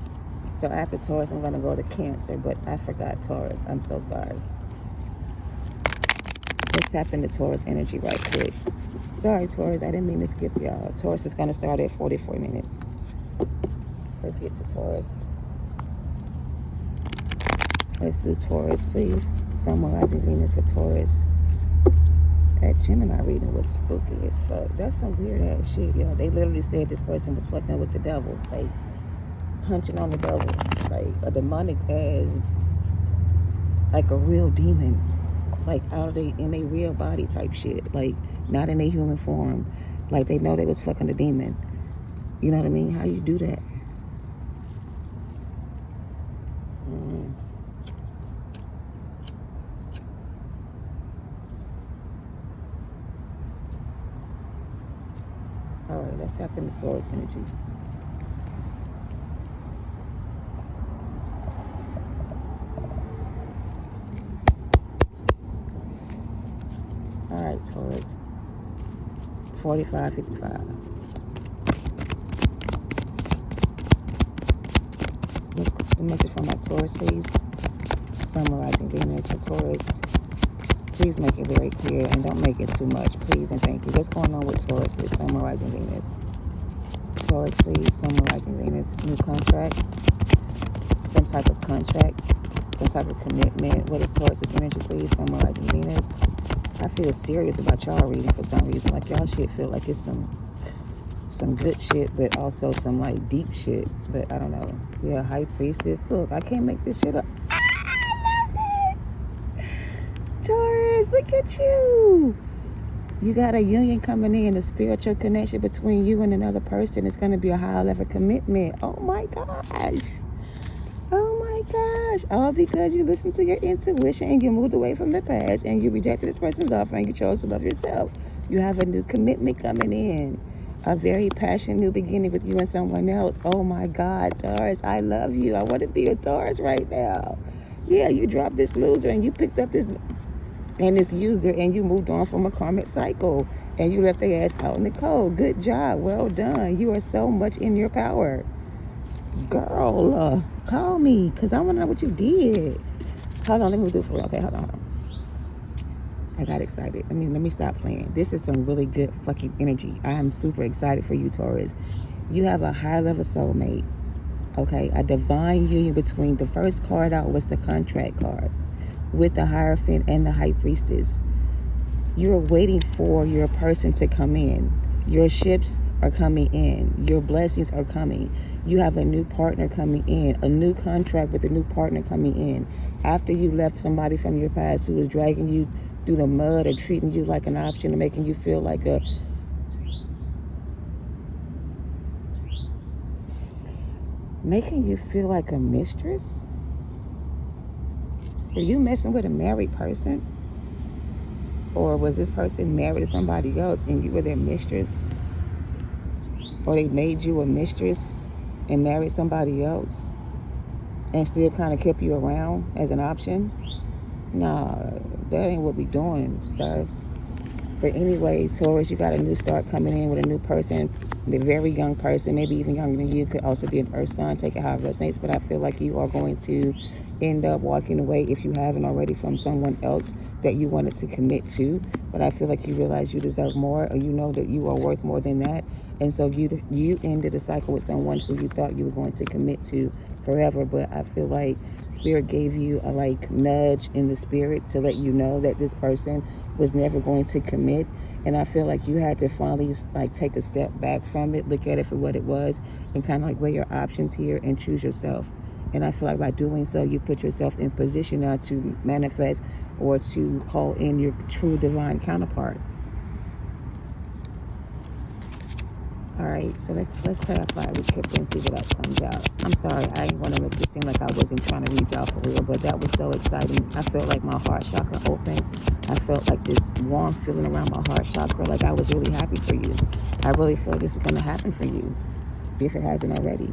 So after Taurus, I'm going to go to Cancer, but I forgot Taurus. I'm so sorry. Let's tap into Taurus energy right quick. Sorry, Taurus. I didn't mean to skip y'all. Taurus is going to start at 44 minutes. Let's get to Taurus. Let's do Taurus, please. Summarizing Venus for Taurus. That Gemini reading was spooky as fuck. That's some weird ass shit, yo. They literally said this person was fucking with the devil, like hunching on the devil, like a demonic ass, like a real demon, like out of in a real body type shit, like not in a human form, like they know they was fucking the demon. You know what I mean? How you do that? All right, let's tap into Taurus energy. All right, Taurus. 4555. Let's get the message from my Taurus, please. Summarizing Venus for Taurus. Please make it very clear and don't make it too much, please and thank you. What's going on with Taurus is summarizing Venus. Taurus, please. Summarizing Venus. New contract. Some type of contract. Some type of commitment. What is Taurus's energy, please? Summarizing Venus. I feel serious about y'all reading for some reason. Like y'all shit feel like it's some good shit, but also some like deep shit. But I don't know. Yeah, High Priestess. Look, I can't make this shit up. Taurus, look at you. You got a union coming in, a spiritual connection between you and another person. It's going to be a high level commitment. Oh my gosh. Oh my gosh. All because you listened to your intuition and you moved away from the past and you rejected this person's offer and you chose to love yourself. You have a new commitment coming in. A very passionate new beginning with you and someone else. Oh my God, Taurus, I love you. I want to be a Taurus right now. Yeah, you dropped this loser and you picked up this user and you moved on from a karmic cycle and you left their ass out in the cold. Good job. Well done. You are so much in your power. Girl, call me because I want to know what you did. Hold on, let me do it for real. Okay, hold on. I got excited. Let me stop playing. This is some really good fucking energy. I am super excited for you, Taurus. You have a high level soulmate. Okay, a divine union between the first card out was the contract card with the Hierophant and the High Priestess. You're waiting for your person to come in. Your ships are coming in. Your blessings are coming. You have a new partner coming in, a new contract with a new partner coming in. After you left somebody from your past who was dragging you through the mud or treating you like an option and making you feel like a mistress? Were you messing with a married person? Or was this person married to somebody else and you were their mistress? Or they made you a mistress and married somebody else and still kind of kept you around as an option? Nah, that ain't what we doing, sir. But anyway, Taurus, you got a new start coming in with a new person, a very young person, maybe even younger than you. Could also be an earth sign, take it how it resonates. But I feel like you are going to end up walking away, if you haven't already, from someone else that you wanted to commit to. But I feel like you realize you deserve more, or you know that you are worth more than that. And so you ended a cycle with someone who you thought you were going to commit to forever. But I feel like Spirit gave you a nudge in the spirit to let you know that this person was never going to commit. And I feel like you had to finally take a step back from it, look at it for what it was, and kind of weigh your options here and choose yourself. And I feel like by doing so, you put yourself in position now to manifest or to call in your true divine counterpart. All right, so let's clarify with Kipper and see what else comes out. I'm sorry, I didn't want to make it seem like I wasn't trying to reach out for real, but that was so exciting. I felt like my heart chakra opened. I felt like this warm feeling around my heart chakra, like I was really happy for you. I really feel this is going to happen for you, if it hasn't already.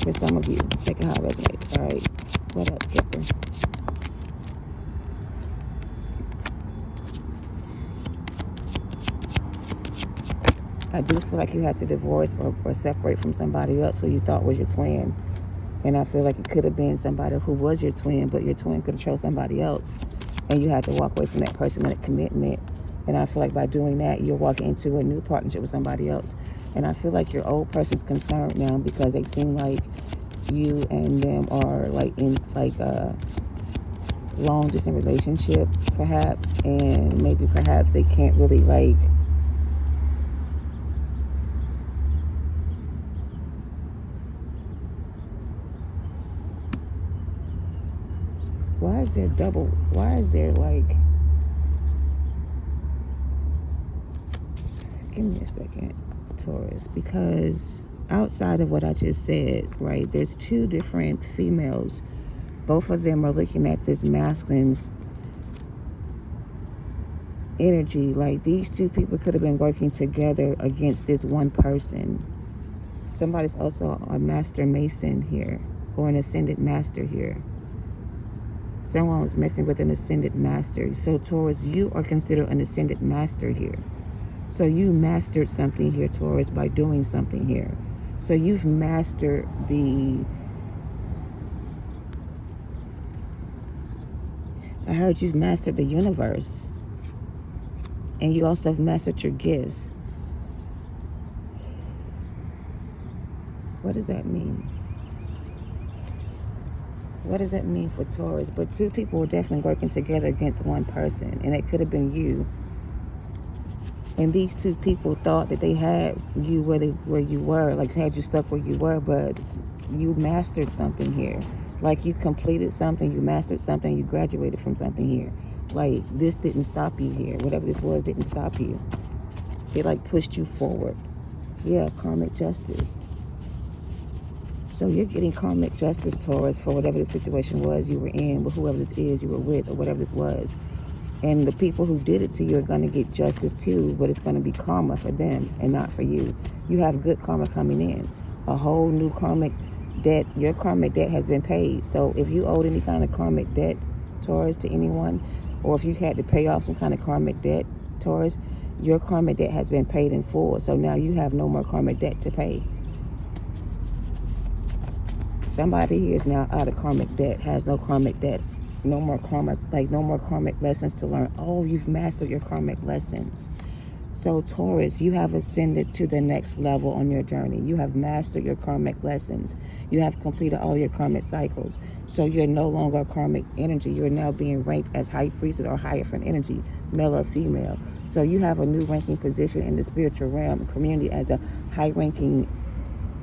For some of you, check it how it resonates. All right, what else, Kipper? I do feel like you had to divorce or separate from somebody else who you thought was your twin. And I feel like it could have been somebody who was your twin, but your twin could have chose somebody else. And you had to walk away from that person and that commitment And I feel like by doing that, you're walking into a new partnership with somebody else. And I feel like your old person's concerned now because they seem like you and them are like in like a long distance relationship, perhaps. And maybe perhaps they can't really like why is there like, give me a second, Taurus, because outside of what I just said, right, there's two different females. Both of them are looking at this masculine's energy. Like these two people could have been working together against this one person. Somebody's also a master mason here, or an ascended master here. Someone was messing with an ascended master. So Taurus, you are considered an ascended master here. So you mastered something here, Taurus, by doing something here. So you've mastered I heard you've mastered the universe. And you also have mastered your gifts. What does that mean? What does that mean for Taurus? But two people were definitely working together against one person, and it could have been you. And these two people thought that they had you where you were, like had you stuck where you were, but you mastered something here. Like you completed something, you mastered something, you graduated from something here. Like this didn't stop you here. Whatever this was didn't stop you. It like pushed you forward. Yeah, karmic justice. So you're getting karmic justice, Taurus, for whatever the situation was you were in, with whoever this is you were with, or whatever this was. And the people who did it to you are going to get justice too, but it's going to be karma for them and not for you. You have good karma coming in. A whole new karmic debt. Your karmic debt has been paid. So if you owed any kind of karmic debt, Taurus, to anyone, or if you had to pay off some kind of karmic debt, Taurus, your karmic debt has been paid in full. So now you have no more karmic debt to pay. Somebody here is now out of karmic debt, has no karmic debt, no more karma, like no more karmic lessons to learn. Oh, you've mastered your karmic lessons. So Taurus, you have ascended to the next level on your journey. You have mastered your karmic lessons. You have completed all your karmic cycles. So you're no longer karmic energy. You're now being ranked as high priestess or higher from energy, male or female. So you have a new ranking position in the spiritual realm community as a high ranking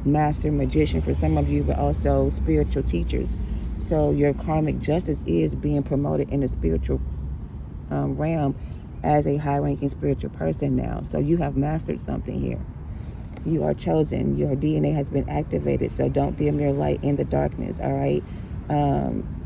master magician for some of you, but also spiritual teachers. So your karmic justice is being promoted in the spiritual realm as a high-ranking spiritual person now. So you have mastered something here. You are chosen. Your DNA has been activated. So don't dim your light in the darkness. All right.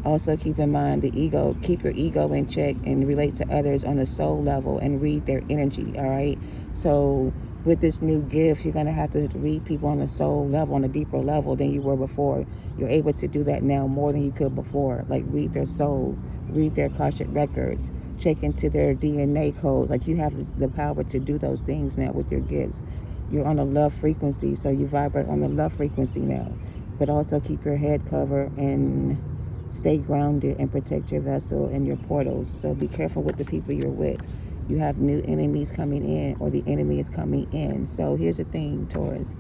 Also keep in mind the ego. Keep your ego in check and relate to others on a soul level and read their energy. All right. So with this new gift, you're going to have to read people on a soul level, on a deeper level than you were before. You're able to do that now more than you could before. Like read their soul, read their Akashic records, check into their DNA codes. Like you have the power to do those things now with your gifts. You're on a love frequency, so you vibrate on the love frequency now. But also keep your head covered and stay grounded and protect your vessel and your portals. So be careful with the people you're with. You have new enemies coming in, or the enemy is coming in. So here's the thing, Taurus.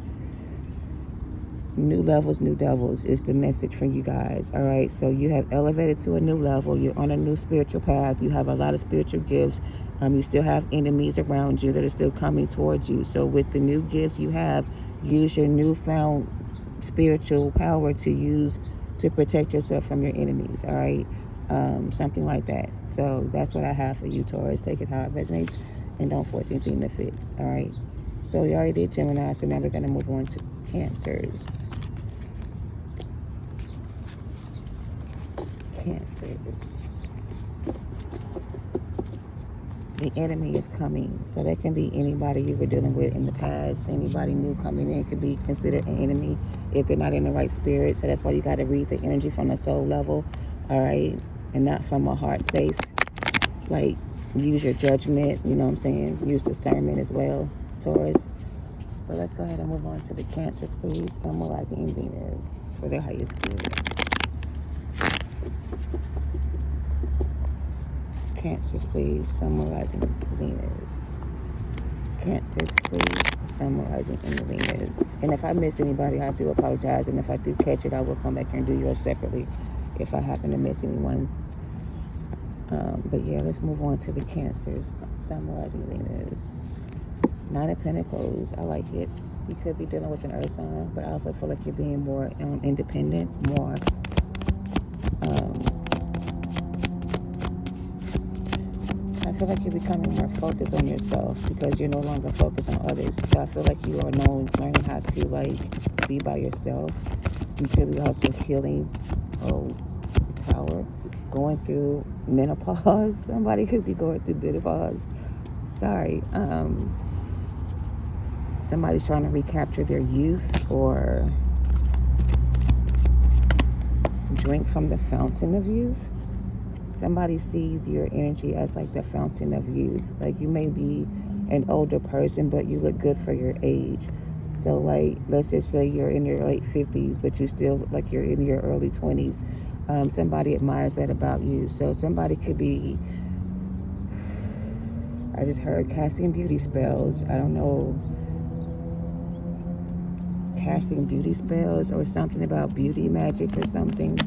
New levels, new devils is the message for you guys. All right. So you have elevated to a new level. You're on a new spiritual path. You have a lot of spiritual gifts. You still have enemies around you that are still coming towards you. So with the new gifts you have, use your newfound spiritual power to use to protect yourself from your enemies. All right. Something like that. So that's what I have for you, Taurus. Take it how it resonates and don't force anything to fit. All right. So we already did Gemini, so now we're going to move on to Cancers. Cancers. The enemy is coming. So that can be anybody you were dealing with in the past. Anybody new coming in could be considered an enemy if they're not in the right spirit. So that's why you got to read the energy from the soul level. All right. And not from a heart space. Like, use your judgment. You know what I'm saying? Use discernment as well, Taurus. But let's go ahead and move on to the Cancers, please. Summarizing ending is for their highest good. Cancers, please. Sun, rising, Venus. Cancers, please. Sun, rising, in Venus. And if I miss anybody, I do apologize. And if I do catch it, I will come back here and do yours separately if I happen to miss anyone. But yeah, let's move on to the Cancers. Sun, rising, Venus. Nine of Pentacles. I like it. You could be dealing with an earth sign, but I also feel like you're being more independent, more I feel like you're becoming more focused on yourself because you're no longer focused on others. So I feel like you are learning how to like be by yourself. You could be also healing. Oh, Tower. Going through menopause. Somebody could be going through menopause. Sorry. Somebody's trying to recapture their youth or drink from the fountain of youth. Somebody sees your energy as like the fountain of youth. Like you may be an older person, but you look good for your age. So like, let's just say you're in your late 50s, but you still like you're in your early 20s. Somebody admires that about you. So somebody could be, I just heard casting beauty spells. I don't know, casting beauty spells or something about beauty magic or something.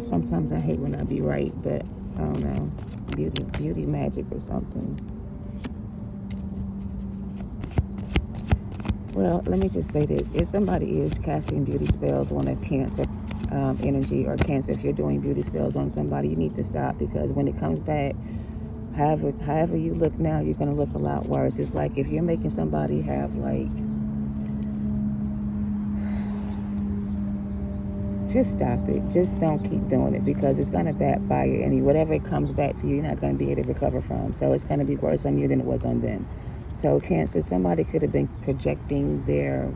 Sometimes I hate when I be right, but I don't know, beauty magic or something. Well, let me just say this. If somebody is casting beauty spells on a Cancer energy or Cancer, if you're doing beauty spells on somebody, you need to stop because when it comes back, however you look now, you're going to look a lot worse. It's like if you're making somebody have like, just stop it. Just don't keep doing it because it's going to backfire and whatever it comes back to you, you're not going to be able to recover from. So it's going to be worse on you than it was on them. So Cancer, somebody could have been projecting their,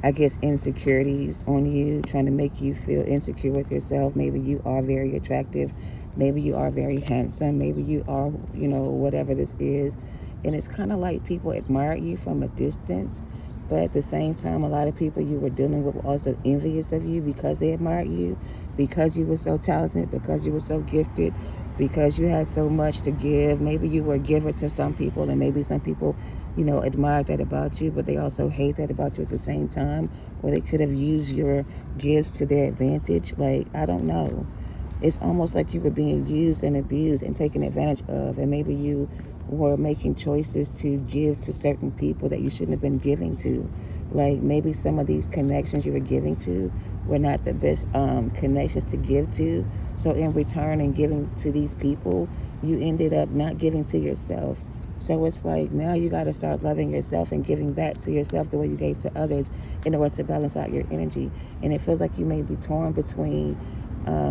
I guess, insecurities on you, trying to make you feel insecure with yourself. Maybe you are very attractive. Maybe you are very handsome. Maybe you are, you know, whatever this is. And it's kind of like people admire you from a distance. But at the same time, a lot of people you were dealing with were also envious of you because they admired you, because you were so talented, because you were so gifted, because you had so much to give. Maybe you were a giver to some people, and maybe some people, you know, admired that about you, but they also hate that about you at the same time. Or they could have used your gifts to their advantage. Like, I don't know. It's almost like you were being used and abused and taken advantage of, and maybe you were making choices to give to certain people that you shouldn't have been giving to. Like maybe some of these connections you were giving to were not the best connections to give to. So in return and giving to these people, you ended up not giving to yourself. So it's like now you got to start loving yourself and giving back to yourself the way you gave to others in order to balance out your energy. And it feels like you may be torn between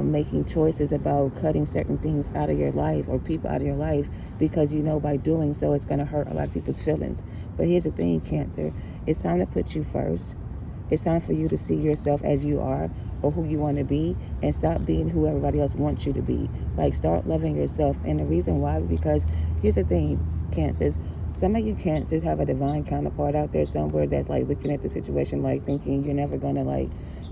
making choices about cutting certain things out of your life or people out of your life because you know by doing so it's going to hurt a lot of people's feelings. But here's the thing, Cancer. It's time to put you first. It's time for you to see yourself as you are or who you want to be and stop being who everybody else wants you to be. Like, start loving yourself. And the reason why, because here's the thing, Cancers. Some of you Cancers have a divine counterpart out there somewhere that's like looking at the situation like thinking you're never going to like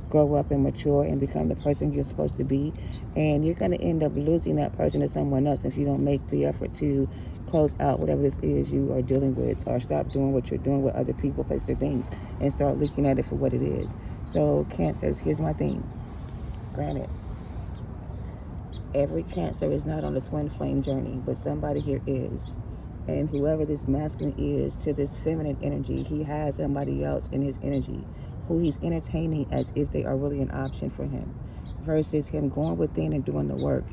grow up and mature and become the person you're supposed to be. And you're going to end up losing that person to someone else if you don't make the effort to close out whatever this is you are dealing with, or stop doing what you're doing with other people, places, or things, and start looking at it for what it is. So Cancers, here's my thing. Granted, every Cancer is not on the twin flame journey, but somebody here is. And whoever this masculine is to this feminine energy, he has somebody else in his energy who he's entertaining as if they are really an option for him, versus him going within and doing the work,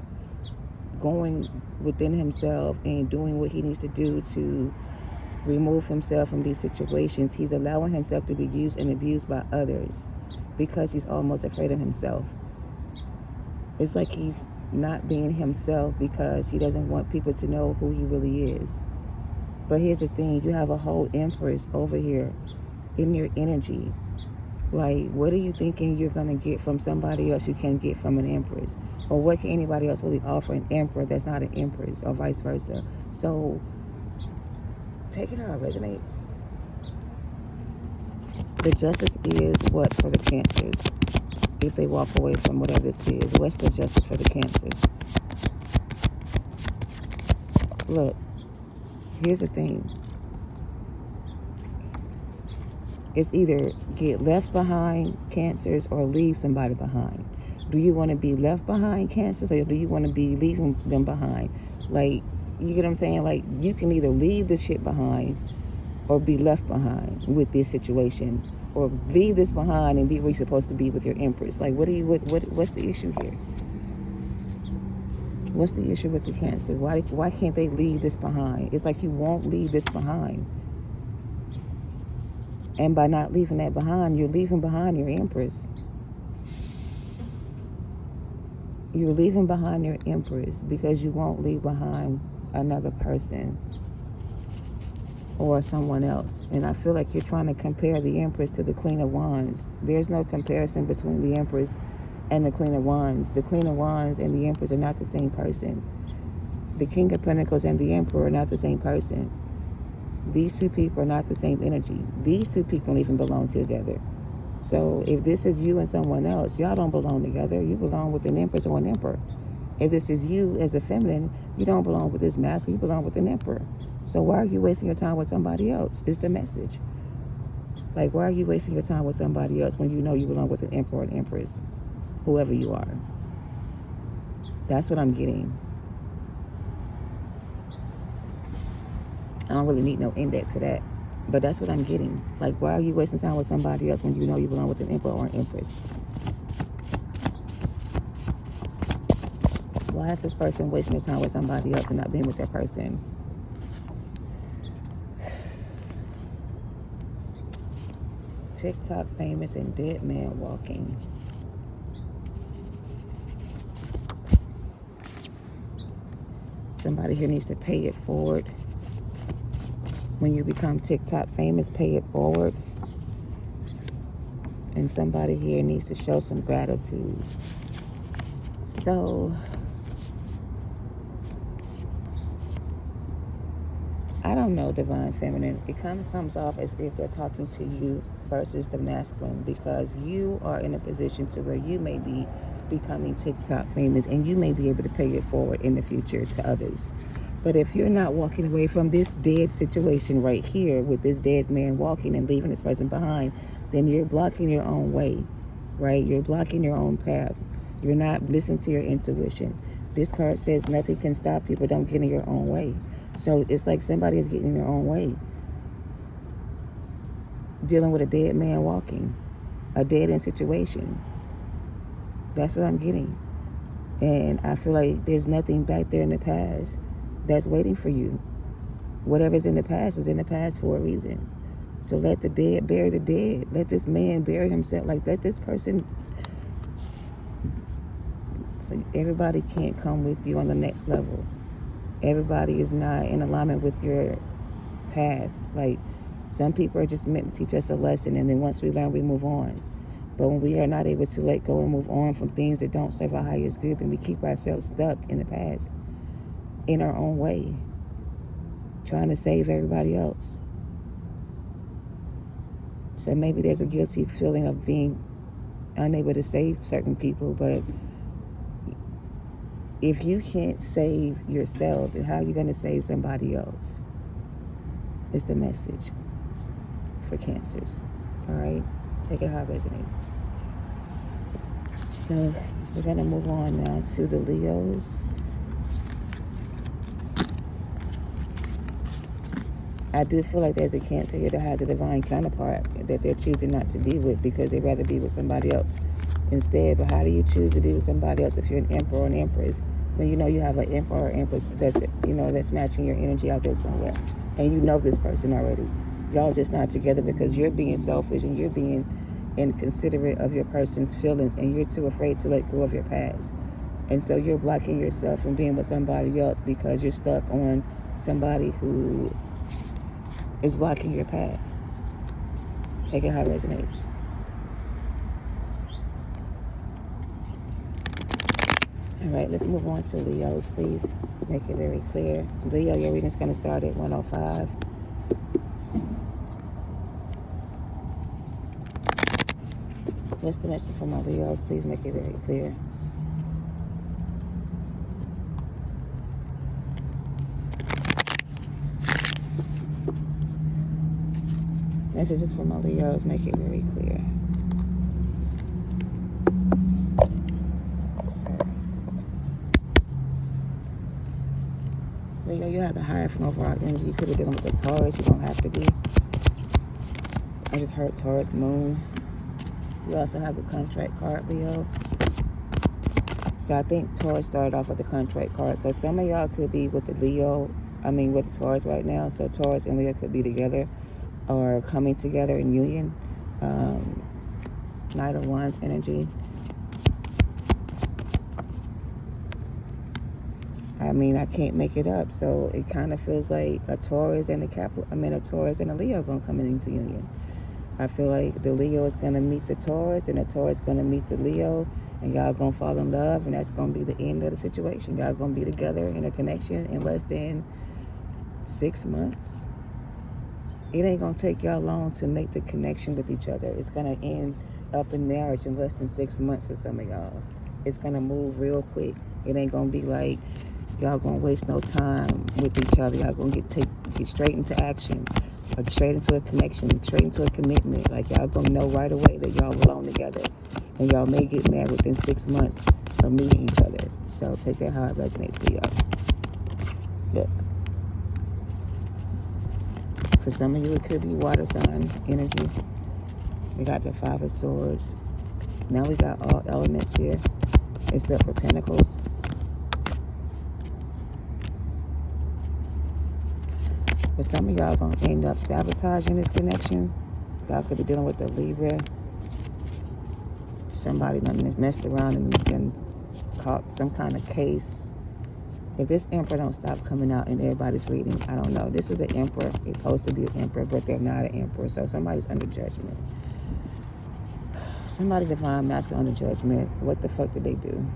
going within himself and doing what he needs to do to remove himself from these situations. He's allowing himself to be used and abused by others because he's almost afraid of himself. It's like he's not being himself because he doesn't want people to know who he really is. But here's the thing, you have a whole empress over here in your energy. Like, what are you thinking you're going to get from somebody else you can't get from an empress? Or what can anybody else really offer an emperor that's not an empress, or vice versa? So, take it how it resonates. The Justice is what for the Cancers? if they walk away from whatever this is? What's the justice for the Cancers? Look, here's the thing. It's either get left behind, Cancers, or leave somebody behind. Do you want to be left behind, Cancers, or do you want to be leaving them behind? Like, you get what I'm saying? Like, you can either leave this shit behind or be left behind with this situation, or leave this behind and be where you're supposed to be with your Empress. Like, what's the issue here? What's the issue with the Cancers? Why can't they leave this behind? It's like you won't leave this behind. And by not leaving that behind, you're leaving behind your Empress. You're leaving behind your Empress because you won't leave behind another person or someone else. And I feel like you're trying to compare the Empress to the Queen of Wands. There's no comparison between the Empress and the Queen of Wands. The Queen of Wands and the Empress are not the same person. The King of Pentacles and the Emperor are not the same person. These two people are not the same energy. These two people don't even belong together. So if this is you and someone else, y'all don't belong together. You belong with an Empress or an Emperor. If this is you as a feminine, you don't belong with this masculine. You belong with an Emperor. So why are you wasting your time with somebody else? Is the message. Like, why are you wasting your time with somebody else when you know you belong with an Emperor or an Empress? Whoever you are. That's what I'm getting. I don't really need no index for that. But that's what I'm getting. Like, why are you wasting time with somebody else when you know you belong with an Emperor or an Empress? Why is this person wasting their time with somebody else and not being with that person? TikTok famous and dead man walking. Somebody here needs to pay it forward. When you become TikTok famous, pay it forward. And somebody here needs to show some gratitude. So, I don't know, Divine Feminine. It kind of comes off as if they're talking to you versus the masculine, because you are in a position to where you may be becoming TikTok famous and you may be able to pay it forward in the future to others. But if you're not walking away from this dead situation right here with this dead man walking and leaving this person behind, then you're blocking your own way, right? You're blocking your own path. You're not listening to your intuition. This card says nothing can stop you, but don't get in your own way. So it's like somebody is getting in their own way. Dealing with a dead man walking. A dead-end situation. That's what I'm getting. And I feel like there's nothing back there in the past that's waiting for you. Whatever's in the past is in the past for a reason. So let the dead bury the dead. Let this man bury himself. Like, let this person... So everybody can't come with you on the next level. Everybody is not in alignment with your path. Like, some people are just meant to teach us a lesson, and then once we learn, we move on. But when we are not able to let go and move on from things that don't serve our highest good, then we keep ourselves stuck in the past, in our own way, trying to save everybody else. So maybe there's a guilty feeling of being unable to save certain people, but if you can't save yourself, then how are you going to save somebody else? It's the message for Cancers. All right? Take it how it resonates. So we're going to move on now to the Leos. I do feel like there's a Cancer here that has a divine counterpart that they're choosing not to be with because they'd rather be with somebody else instead. But how do you choose to be with somebody else if you're an Emperor or an Empress when you know you have an Emperor or Empress that's, you know, that's matching your energy out there somewhere, and you know this person already? Y'all just not together because you're being selfish and you're being inconsiderate of your person's feelings, and you're too afraid to let go of your past. And so you're blocking yourself from being with somebody else because you're stuck on somebody who is blocking your path. Take it how it resonates. All right, let's move on to Leos, please. Make it very clear. Leo, your reading is going to start at 105. What's the message for my Leos? Please make it very clear. Messages for my Leos, make it very clear. Leo, you have the higher from overall energy. You could be dealing with a Taurus. You don't have to be. I just heard Taurus moon. You also have the contract card, Leo. So I think Taurus started off with the contract card. So some of y'all could be with the with the Taurus right now. So Taurus and Leo could be together or coming together in union. Knight of Wands energy. I can't make it up. So it kind of feels like a Taurus and a Taurus and a Leo going to come into union. I feel like the Leo is going to meet the Taurus and the Taurus is going to meet the Leo, and y'all going to fall in love, and that's going to be the end of the situation. Y'all going to be together in a connection in less than 6 months. It ain't going to take y'all long to make the connection with each other. It's going to end up in marriage in less than 6 months for some of y'all. It's going to move real quick. It ain't going to be like y'all going to waste no time with each other. Y'all going to get straight into action. Like straight into a connection, straight into a commitment. Like y'all gonna know right away that y'all belong together. And y'all may get married within 6 months of meeting each other. So take that how it resonates for y'all. Look. For some of you, it could be water sign energy. We got the 5 of Swords. Now we got all elements here, except for Pentacles. But some of y'all gonna end up sabotaging this connection. Y'all could be dealing with a Libra. Somebody done messed around and caught some kind of case. If this Emperor don't stop coming out in everybody's reading, I don't know. This is an Emperor. It's supposed to be an Emperor, but they're not an Emperor. So somebody's under judgment. Somebody divine masculine under judgment. What the fuck did they do?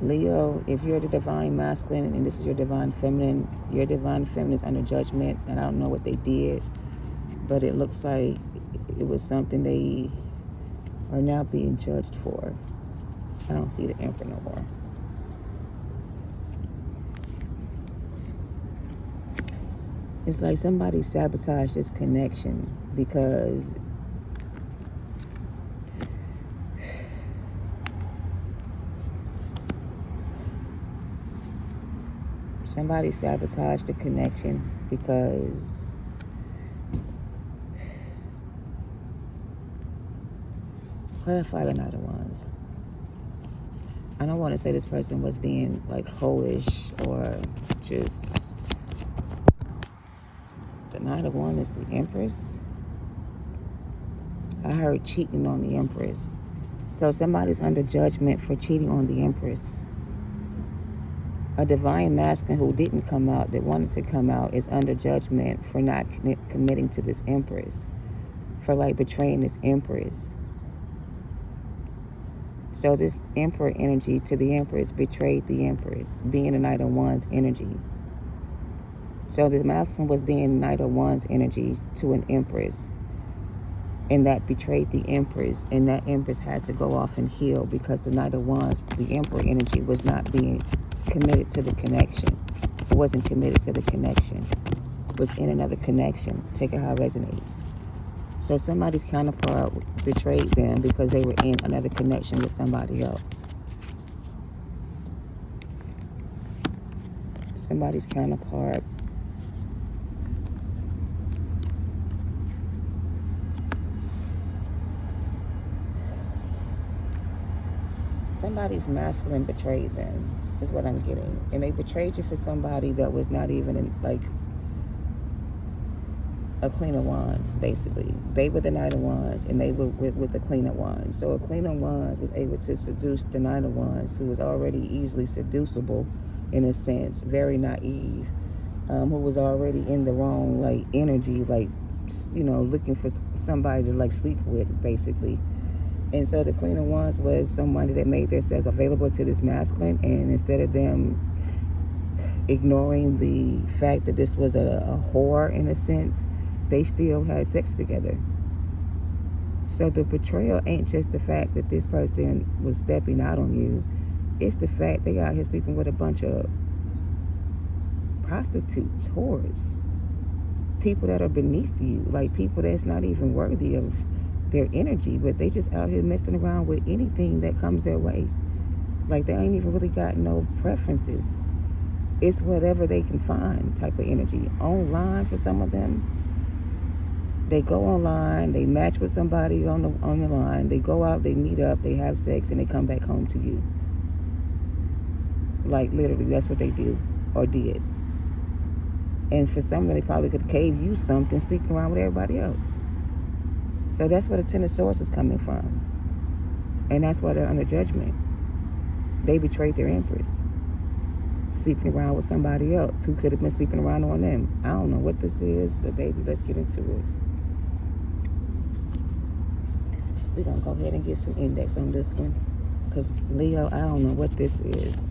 Leo, if you're the divine masculine and this is your divine feminine is under judgment, and I don't know what they did, but it looks like it was something they are now being judged for. I don't see the Emperor no more. It's like somebody sabotaged this connection because somebody sabotaged the connection because clarify the Knight of Wands. I don't want to say this person was being like hoish or just. The Knight of Wands is the Empress. I heard cheating on the Empress. So somebody's under judgment for cheating on the Empress. A divine masculine who didn't come out, that wanted to come out, is under judgment for not committing to this Empress. For like betraying this Empress. So this Emperor energy to the Empress betrayed the Empress, being a Knight of Wands energy. So this masculine was being Knight of Wands energy to an Empress. And that betrayed the Empress. And that Empress had to go off and heal because the Knight of Wands, the Emperor energy, was not being committed to the connection. It wasn't committed to the connection. It was in another connection. Take it how it resonates. So somebody's counterpart betrayed them because they were in another connection with somebody else. Somebody's counterpart somebody's masculine betrayed them, is what I'm getting. And they betrayed you for somebody that was not even like a Queen of Wands, basically. They were the Knight of Wands, and they were with the Queen of Wands. So a Queen of Wands was able to seduce the Knight of Wands, who was already easily seducible, in a sense, very naive, who was already in the wrong, like, energy, like, looking for somebody to, like, sleep with, basically. And so the Queen of Wands was somebody that made themselves available to this masculine, and instead of them ignoring the fact that this was a whore, in a sense, they still had sex together. So the betrayal ain't just the fact that this person was stepping out on you. It's the fact they out here sleeping with a bunch of prostitutes, whores, people that are beneath you, like people that's not even worthy of their energy, but they just out here messing around with anything that comes their way. Like they ain't even really got no preferences. It's whatever they can find type of energy. Online for some of them, they go online, they match with somebody on the line, they go out, they meet up, they have sex, and they come back home to you. Like literally, that's what they do or did. And for some of them, they probably could cave you something, sleeping around with everybody else. So that's where the Ten of Swords is coming from. And that's why they're under judgment. They betrayed their Empress, sleeping around with somebody else who could have been sleeping around on them. I don't know what this is, but baby, let's get into it. We're going to go ahead and get some index on this one. Because Leo, I don't know what this is.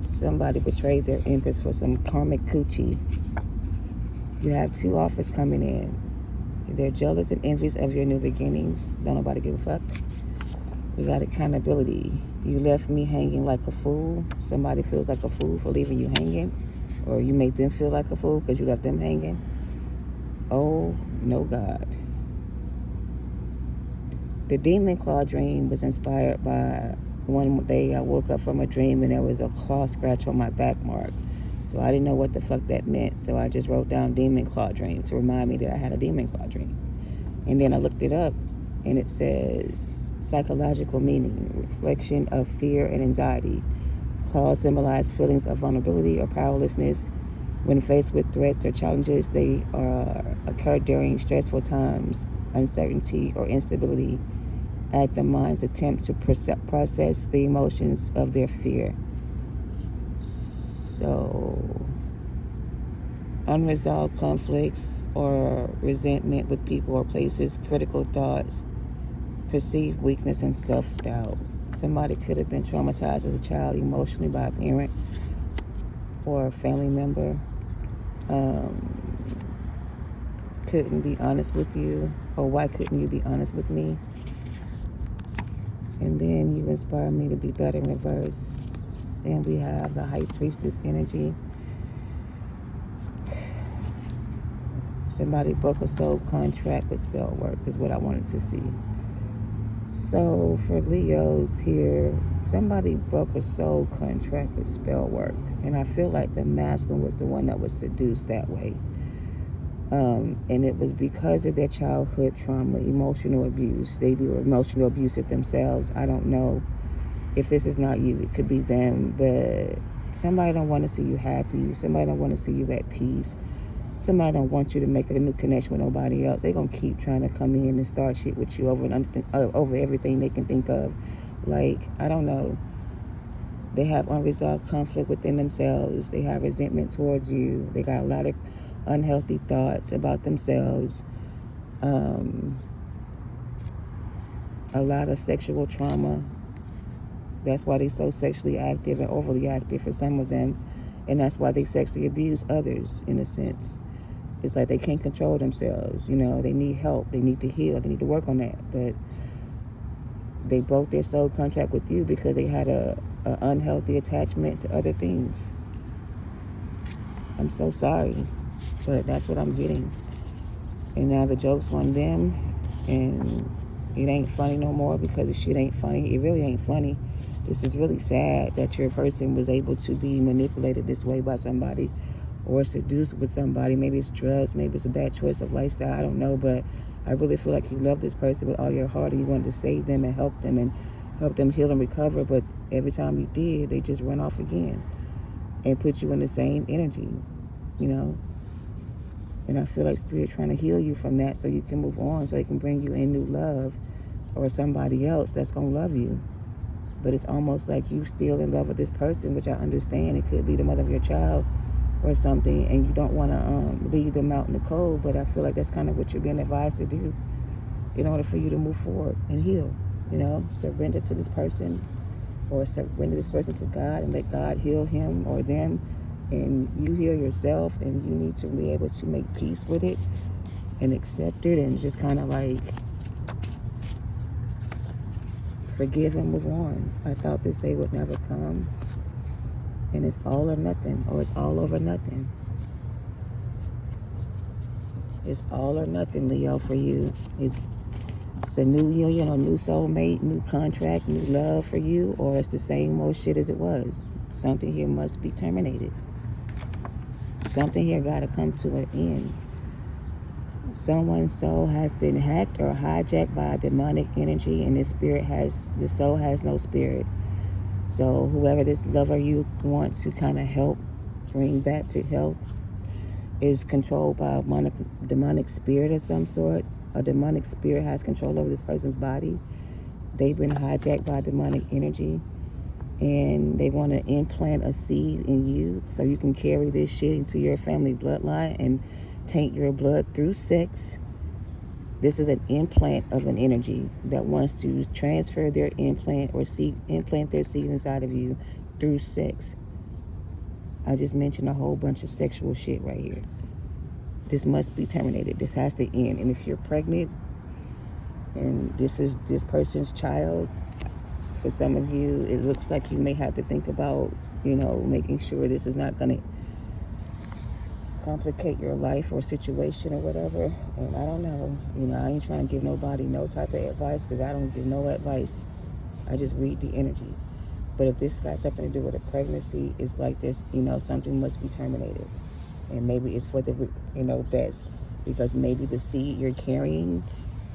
Somebody betrayed their Empress for some karmic coochie. You have two offers coming in. They're jealous and envious of your new beginnings. Don't nobody give a fuck. We got accountability. You left me hanging like a fool. Somebody feels like a fool for leaving you hanging. Or you made them feel like a fool because you left them hanging. Oh, no God. The demon claw dream was inspired by one day I woke up from a dream and there was a claw scratch on my back mark. So I didn't know what the fuck that meant. So I just wrote down demon claw dream to remind me that I had a demon claw dream. And then I looked it up and it says psychological meaning, reflection of fear and anxiety. Claws symbolize feelings of vulnerability or powerlessness. When faced with threats or challenges, they occur during stressful times, uncertainty, or instability at the mind's attempt to process the emotions of their fear. So, unresolved conflicts or resentment with people or places, critical thoughts, perceived weakness, and self-doubt. Somebody could have been traumatized as a child emotionally by a parent or a family member. Couldn't be honest with you, or why couldn't you be honest with me? And then you inspire me to be better in reverse. And we have the High Priestess energy. Somebody broke a soul contract with spell work is what I wanted to see. So for Leos here, somebody broke a soul contract with spell work. And I feel like the masculine was the one that was seduced that way. And it was because of their childhood trauma, emotional abuse. They were emotional abusive themselves. I don't know if this is not you. It could be them. But somebody don't want to see you happy. Somebody don't want to see you at peace. Somebody don't want you to make a new connection with nobody else. They're going to keep trying to come in and start shit with you over everything they can think of. Like, I don't know. They have unresolved conflict within themselves. They have resentment towards you. They got a lot of unhealthy thoughts about themselves. A lot of sexual trauma. That's why they're so sexually active and overly active for some of them. And that's why they sexually abuse others, in a sense. It's like they can't control themselves. You know, they need help. They need to heal. They need to work on that. But they broke their soul contract with you because they had a unhealthy attachment to other things. I'm so sorry, but that's what I'm getting. And now the joke's on them, and it ain't funny no more because the shit ain't funny. It really ain't funny. This is really sad that your person was able to be manipulated this way by somebody or seduced with somebody. Maybe it's drugs, maybe it's a bad choice of lifestyle, I don't know, but I really feel like you love this person with all your heart and you wanted to save them and help them heal and recover, but every time you did, they just run off again and put you in the same energy, you know? And I feel like Spirit trying to heal you from that so you can move on, so they can bring you in new love or somebody else that's going to love you. But it's almost like you still in love with this person, which I understand. It could be the mother of your child or something, and you don't want to leave them out in the cold, but I feel like that's kind of what you're being advised to do in order for you to move forward and heal, you know? Surrender to this person, or surrender this person to God and let God heal him or them, and you heal yourself, and you need to be able to make peace with it and accept it and just kind of like Forgive and move on. I thought this day would never come. And it's all or nothing, or it's all over nothing. It's all or nothing, Leo, for you. It's a new union or new soulmate, new contract, new love for you, or it's the same old shit as it was. Something here must be terminated. Something here got to come to an end. Someone's soul has been hacked or hijacked by a demonic energy, and the soul has no spirit. So whoever this lover you want to kind of help bring back to health is controlled by a demonic spirit of some sort. A demonic spirit has control over this person's body. They've been hijacked by demonic energy, and they want to implant a seed in you so you can carry this shit into your family bloodline and taint your blood through sex. This is an implant of an energy that wants to transfer their implant or implant their seed inside of you through sex. I just mentioned a whole bunch of sexual shit right here. This must be terminated. This has to end. And if you're pregnant and this is this person's child, for some of you, it looks like you may have to think about, making sure this is not going to complicate your life or situation or whatever. And I don't know. I ain't trying to give nobody no type of advice, because I don't give no advice. I just read the energy. But if this got something to do with a pregnancy, it's like this, something must be terminated. And maybe it's for the, best. Because maybe the seed you're carrying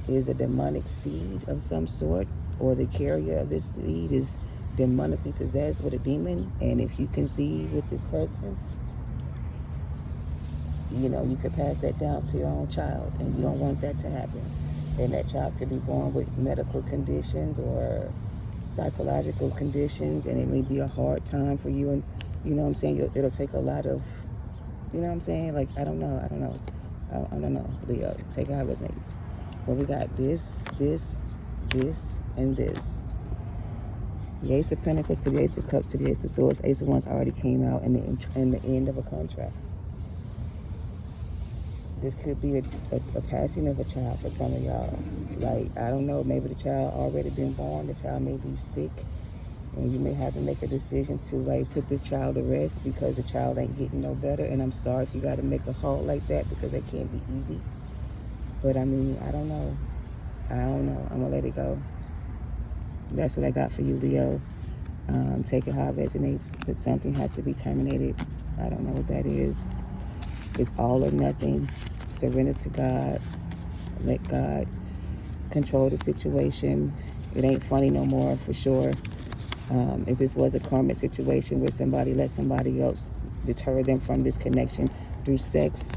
is a demonic seed of some sort, or the carrier of this seed is demonically possessed with a demon. And if you conceive with this person, you could pass that down to your own child, and you don't want that to happen. And that child could be born with medical conditions or psychological conditions, and it may be a hard time for you. And it'll take a lot of, like, I don't know, Leo, take it how it resonates. But we got this, and this. The Ace of Pentacles to the Ace of Cups to the Ace of Swords. Ace of Wands already came out in the end of a contract. This could be a passing of a child for some of y'all. Like, I don't know, maybe the child already been born, the child may be sick, and you may have to make a decision to, like, put this child to rest because the child ain't getting no better. And I'm sorry if you got to make a halt like that, because that can't be easy. But I mean, I don't know. I'm going to let it go. That's what I got for you, Leo. Take it how it resonates, but something has to be terminated. I don't know what that is. It's all or nothing. Surrender to God. Let God control the situation. It ain't funny no more, for sure. If this was a karmic situation where somebody let somebody else deter them from this connection through sex,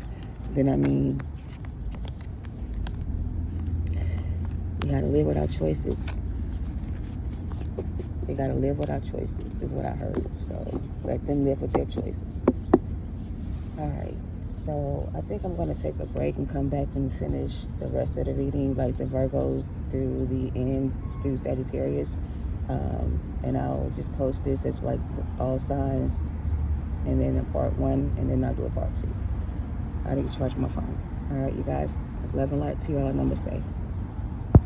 then we gotta live with our choices. We gotta live with our choices, is what I heard. So let them live with their choices. All right. So I think I'm going to take a break and come back and finish the rest of the reading, like the Virgos through the end, through Sagittarius. And I'll just post this as like all signs, and then a part 1, and then I'll do a part 2. I need to charge my phone. All right, you guys. Love and light to you all. Namaste.